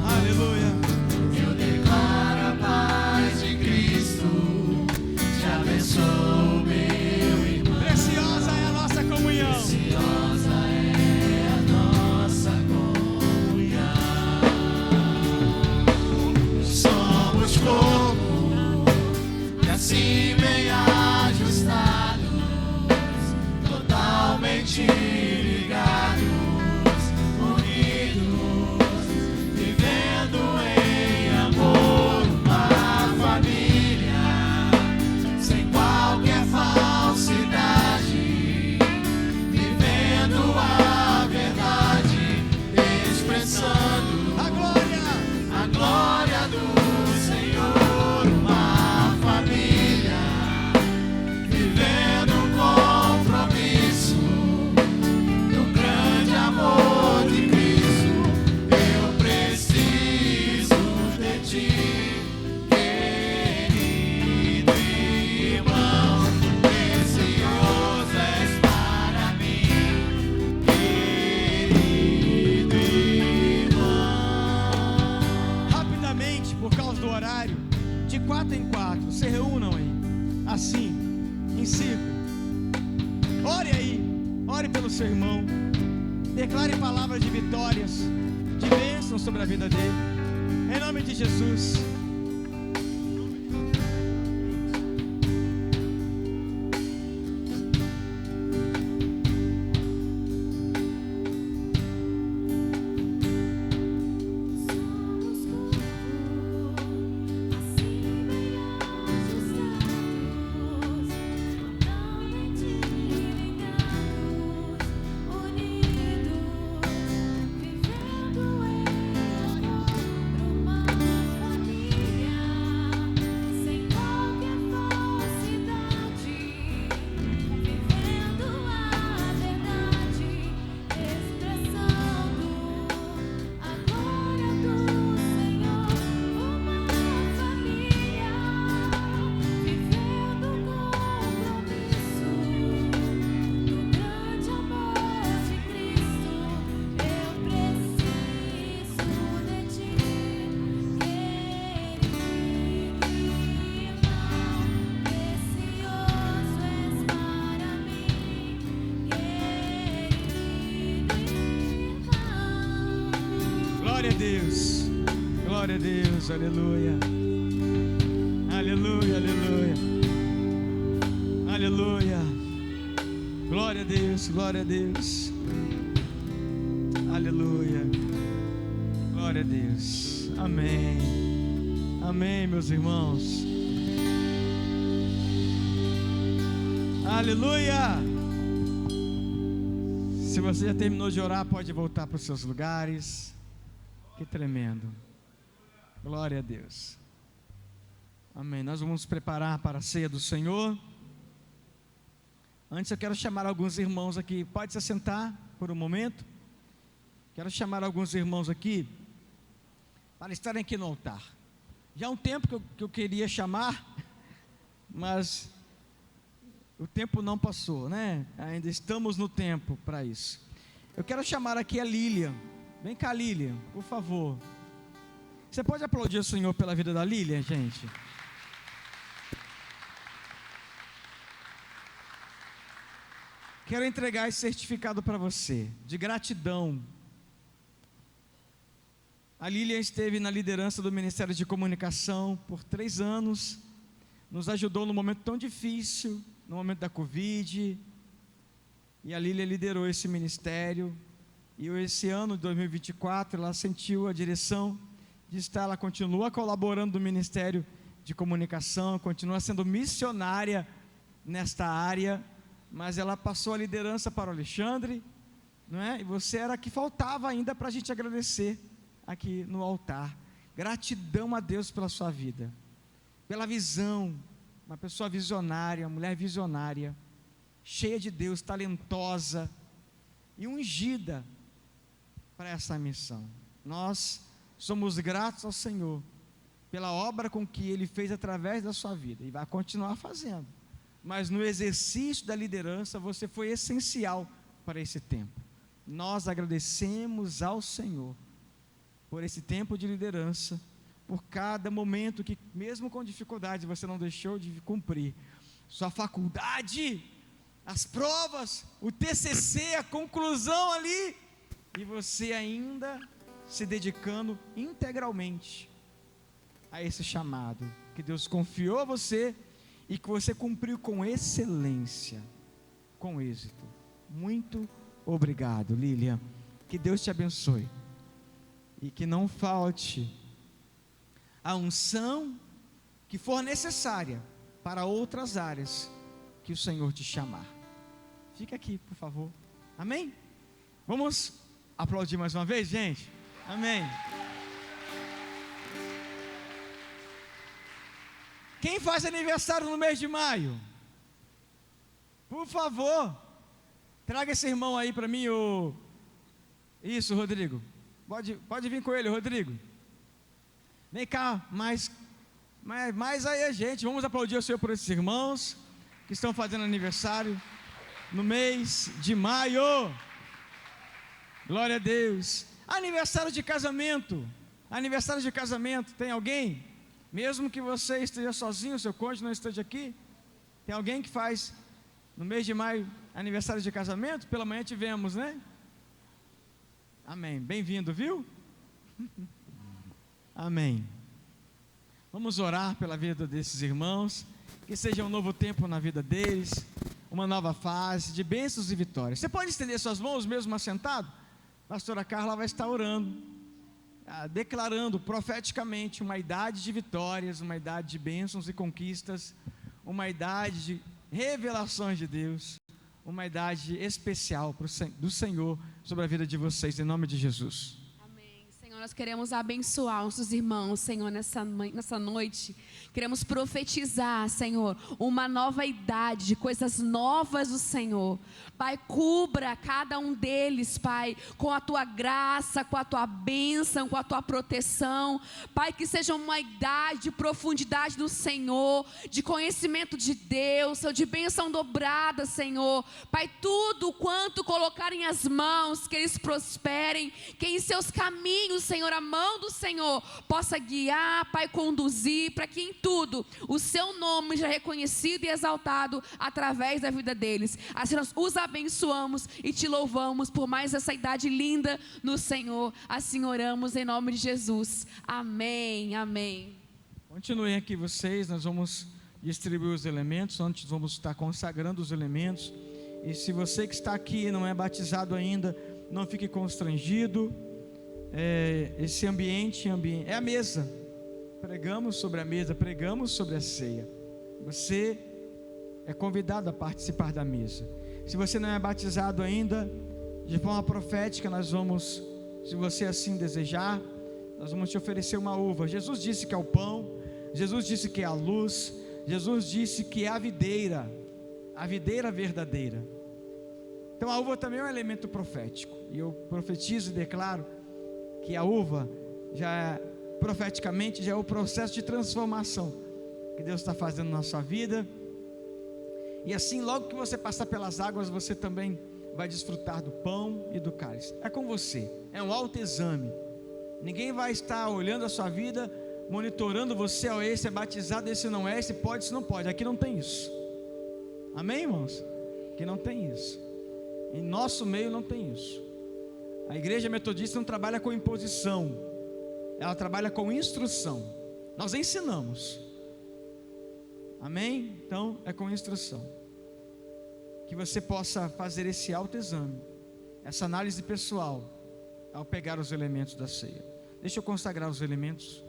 S1: aleluia.
S2: eu declaro a paz de Cristo, te abençoo, meu irmão.
S1: Preciosa é a nossa comunhão.
S2: Preciosa é a nossa comunhão. Somos corpo, e assim bem ajustados, totalmente ligados, unidos, vivendo em amor, uma família, sem qualquer falsidade, vivendo a verdade, expressando a glória do Senhor, uma família, vivendo um compromisso do grande amor de Cristo. Eu preciso de ti, querido irmão, precioso és para mim, querido irmão.
S1: Rapidamente, por causa do horário, de 4 em 4, se reúnam aí, assim, em círculo. Ore aí, ore pelo seu irmão. Declare palavras de vitórias, de bênçãos sobre a vida dele. Em nome de Jesus. Glória a Deus, glória a Deus, aleluia, aleluia, aleluia, aleluia, glória a Deus, glória a Deus, aleluia, glória a Deus, amém, amém, meus irmãos, aleluia. Se você já terminou de orar, pode voltar para os seus lugares. Que tremendo. Glória a Deus. Amém. Nós vamos nos preparar para a ceia do Senhor. Antes eu quero chamar alguns irmãos aqui. Pode se assentar por um momento. Quero chamar alguns irmãos aqui para estarem aqui no altar. Já há um tempo que eu queria chamar, mas o tempo não passou, né? Ainda estamos no tempo para isso. Eu quero chamar aqui a Lília. Vem cá, Lília, por favor. Você pode aplaudir o Senhor pela vida da Lília, gente? Quero entregar esse certificado para você, de gratidão. A Lília esteve na liderança do Ministério de Comunicação por 3 anos. nos ajudou num momento tão difícil, no momento da Covid, e a Lília liderou esse ministério, e esse ano de 2024, ela sentiu a direção de estar, ela continua colaborando no Ministério de Comunicação, continua sendo missionária nesta área, mas ela passou a liderança para o Alexandre, não é? E você era que faltava ainda para a gente agradecer aqui no altar. Gratidão a Deus pela sua vida, pela visão, uma pessoa visionária, uma mulher visionária, cheia de Deus, talentosa e ungida para essa missão. Nós somos gratos ao Senhor pela obra com que Ele fez através da sua vida, e vai continuar fazendo, mas no exercício da liderança, você foi essencial para esse tempo. Nós agradecemos ao Senhor por esse tempo de liderança, por cada momento que, mesmo com dificuldade, você não deixou de cumprir sua faculdade, as provas, o TCC, a conclusão ali, e você ainda se dedicando integralmente a esse chamado que Deus confiou a você e que você cumpriu com excelência, com êxito. Muito obrigado, Lília. Que Deus te abençoe e que não falte a unção que for necessária para outras áreas que o Senhor te chamar. Fica aqui, por favor. Amém? Vamos aplaudir mais uma vez, gente? Amém. Quem faz aniversário no mês de maio? Por favor, traga esse irmão aí para mim. Isso, Rodrigo. Pode vir com ele, Rodrigo. Vem cá, mais aí a gente. Vamos aplaudir o Senhor por esses irmãos que estão fazendo aniversário no mês de maio. Glória a Deus. Aniversário de casamento. Aniversário de casamento. Tem alguém? Mesmo que você esteja sozinho, seu cônjuge não esteja aqui, tem alguém que faz no mês de maio aniversário de casamento? Pela manhã tivemos, né? Amém. Bem-vindo, viu? Amém. Vamos orar pela vida desses irmãos, que seja um novo tempo na vida deles, uma nova fase de bênçãos e vitórias. Você pode estender suas mãos mesmo assentado? A pastora Carla vai estar orando, declarando profeticamente uma idade de vitórias, uma idade de bênçãos e conquistas, uma idade de revelações de Deus, uma idade especial do Senhor sobre a vida de vocês, em nome de Jesus.
S3: Amém. Senhor, nós queremos abençoar nossos irmãos, Senhor, nessa noite. Queremos profetizar, Senhor, uma nova idade de coisas novas do Senhor. Pai, cubra cada um deles, Pai, com a Tua graça, com a Tua bênção, com a Tua proteção. Pai, que seja uma idade de profundidade do Senhor, de conhecimento de Deus, de bênção dobrada, Senhor. Pai, tudo quanto colocarem as mãos, que eles prosperem, que em seus caminhos, Senhor, a mão do Senhor possa guiar, Pai, conduzir, para que em tudo o Seu nome seja reconhecido e exaltado através da vida deles. Assim nós os abençoamos e Te louvamos por mais essa idade linda no Senhor. Assim oramos em nome de Jesus. Amém, amém.
S1: Continuem aqui vocês, nós vamos distribuir os elementos, antes vamos estar consagrando os elementos. E se você que está aqui não é batizado ainda, não fique constrangido. Esse ambiente é a mesa. Pregamos sobre a mesa, pregamos sobre a ceia. Você é convidado a participar da mesa. Se você não é batizado ainda, de forma profética, nós vamos, se você assim desejar, nós vamos te oferecer uma uva. Jesus disse que é o pão, Jesus disse que é a luz, Jesus disse que é a videira verdadeira. Então a uva também é um elemento profético, e eu profetizo e declaro que a uva profeticamente já é o processo de transformação que Deus está fazendo na sua vida. E assim, logo que você passar pelas águas, você também vai desfrutar do pão e do cálice. É com você, é um autoexame. Ninguém vai estar olhando a sua vida, monitorando você, esse é batizado, esse não é, esse pode, esse não pode. Aqui não tem isso. Amém, irmãos? Aqui não tem isso. Em nosso meio não tem isso. A igreja metodista não trabalha com imposição, ela trabalha com instrução. Nós ensinamos. Amém? Então é com instrução. Que você possa fazer esse autoexame, essa análise pessoal, ao pegar os elementos da ceia. Deixa eu consagrar os elementos.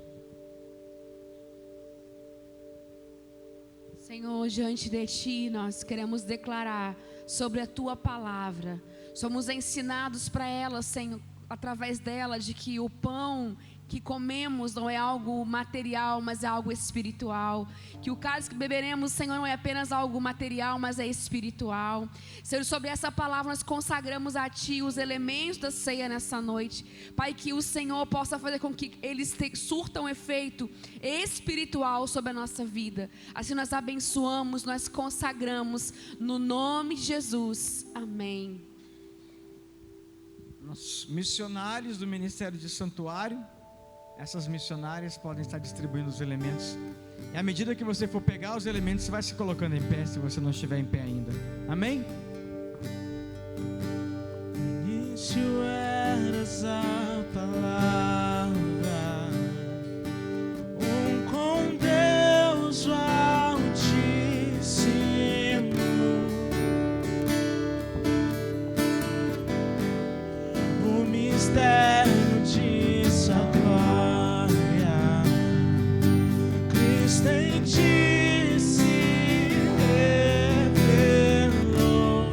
S3: Senhor, diante de Ti, nós queremos declarar sobre a Tua palavra. Somos ensinados para ela, Senhor, através dela, de que o pão que comemos não é algo material, mas é algo espiritual. Que o cálice que beberemos, Senhor, não é apenas algo material, mas é espiritual. Senhor, sobre essa palavra nós consagramos a Ti os elementos da ceia nessa noite. Pai, que o Senhor possa fazer com que eles surtam efeito espiritual sobre a nossa vida. Assim nós abençoamos, nós consagramos no nome de Jesus. Amém.
S1: Nossos missionários do Ministério de Santuário, essas missionárias podem estar distribuindo os elementos. E à medida que você for pegar os elementos, você vai se colocando em pé, se você não estiver em pé ainda. Amém?
S2: No início eras a palavra, com Deus o Altíssimo. O mistério de sua glória, Cristo em ti se revelou.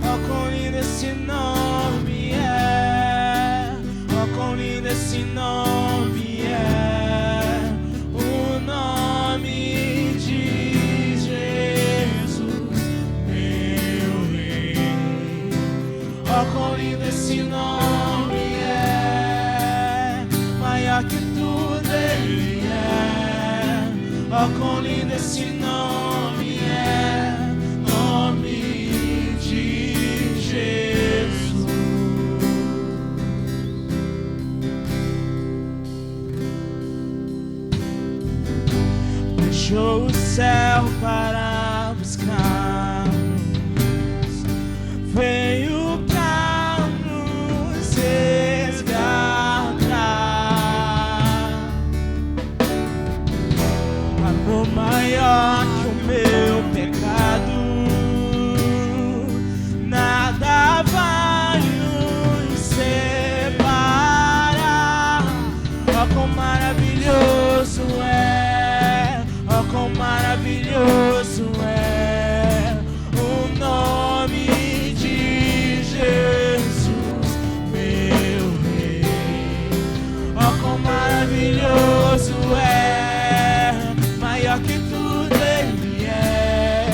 S2: Oh, quão lindo esse nome é! Oh, quão lindo esse nome é! O nome de Jesus, meu Rei. Oh, quão lindo esse nome é! Maior que tudo Ele é. Oh, quão lindo esse nome é! Nome de Jesus. Deixou o céu para buscar-nos, veio pra nos resgatar. Amor maior que o meu pecado, nada vai nos separar. Oh, quão maravilhoso é! Oh, quão maravilhoso é o nome de Jesus, meu Rei. Oh, quão maravilhoso é! Maior que tudo Ele é.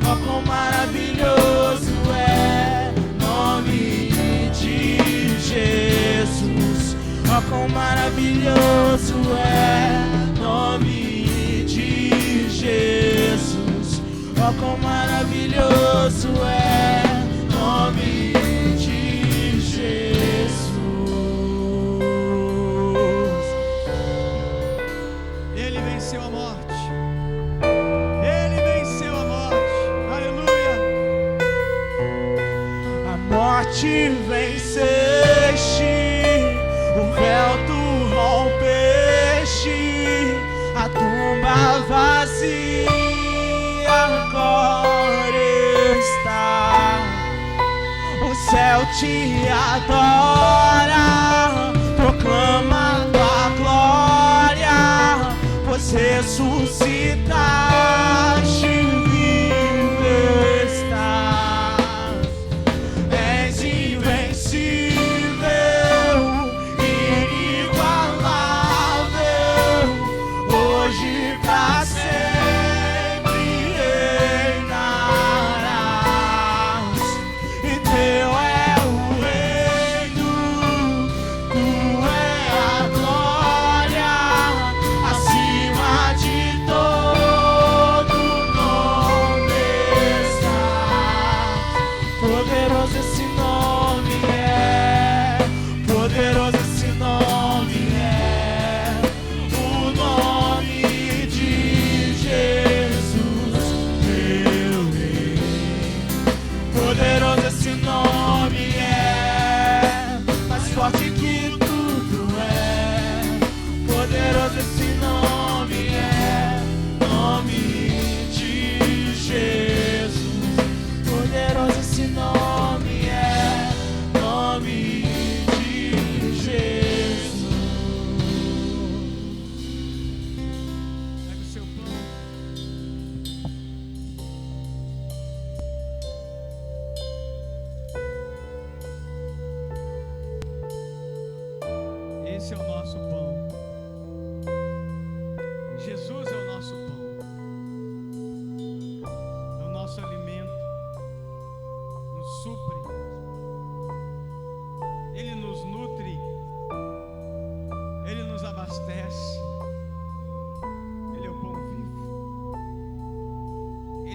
S2: Oh, quão maravilhoso é nome de Jesus. Oh, quão maravilhoso é nome de Jesus. Oh, quão maravilhoso é nome de Jesus.
S1: Ele venceu a morte. Ele venceu a morte. Aleluia.
S2: A morte venceste, o véu tu rompeste, a tumba vazia agora está. O céu te adora, proclamando a glória, pois ressuscitaste, vivo estás. És invencível, inigualável, hoje pra sempre reinarás. E teu é o reino, tu é a glória, acima de todas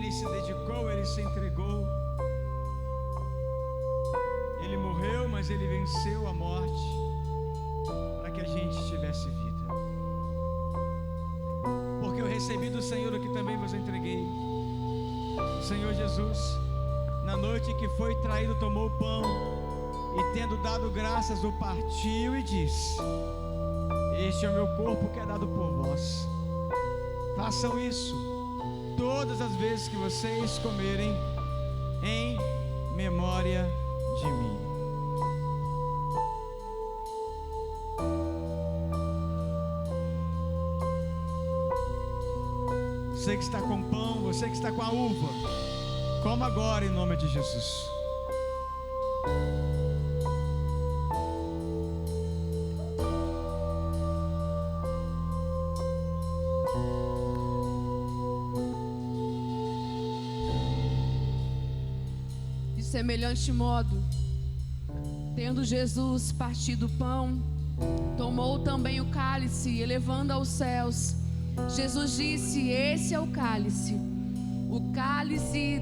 S1: Ele se dedicou, Ele se entregou. Ele morreu, mas Ele venceu a morte para que a gente tivesse vida. Porque eu recebi do Senhor o que também vos entreguei. O Senhor Jesus, na noite em que foi traído, tomou o pão e, tendo dado graças, o partiu e disse: este é o meu corpo que é dado por vós. Façam isso todas as vezes que vocês comerem, em memória de mim. Você que está com pão, você que está com a uva, coma agora em nome de Jesus.
S3: De semelhante modo, tendo Jesus partido o pão, tomou também o cálice e, elevando aos céus, Jesus disse: esse é o cálice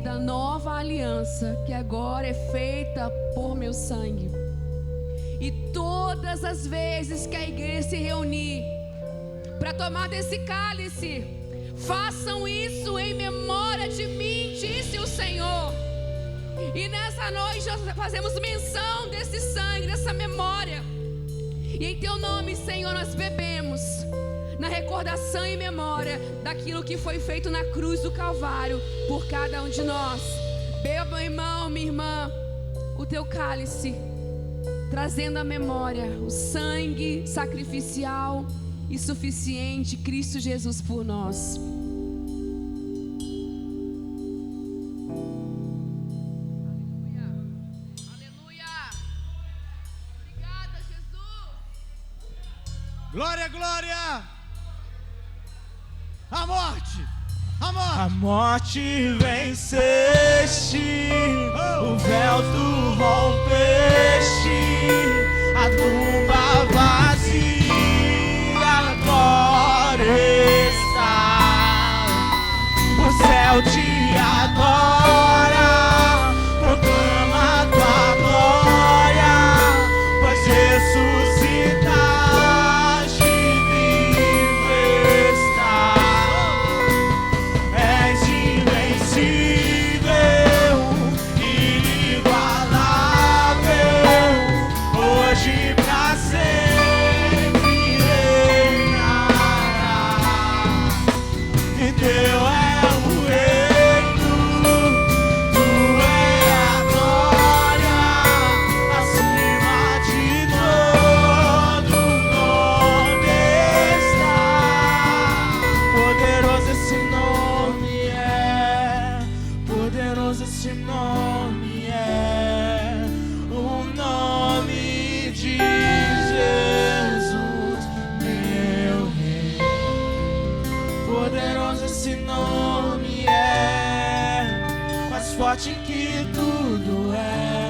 S3: da nova aliança, que agora é feita por meu sangue. E todas as vezes que a igreja se reunir para tomar desse cálice, façam isso em memória de mim, disse o Senhor. E nessa noite nós fazemos menção desse sangue, dessa memória. E em teu nome, Senhor, nós bebemos na recordação e memória daquilo que foi feito na cruz do Calvário por cada um de nós. Beba, meu irmão, minha irmã, o teu cálice, trazendo à memória o sangue sacrificial e suficiente, Cristo Jesus por nós.
S1: Glória, glória! A morte! A morte!
S2: A morte venceste, o véu tu rompeste, a tumba vazia agora está. O céu te adora, proclama tua glória, pois ressuscitaste. Forte que tudo é.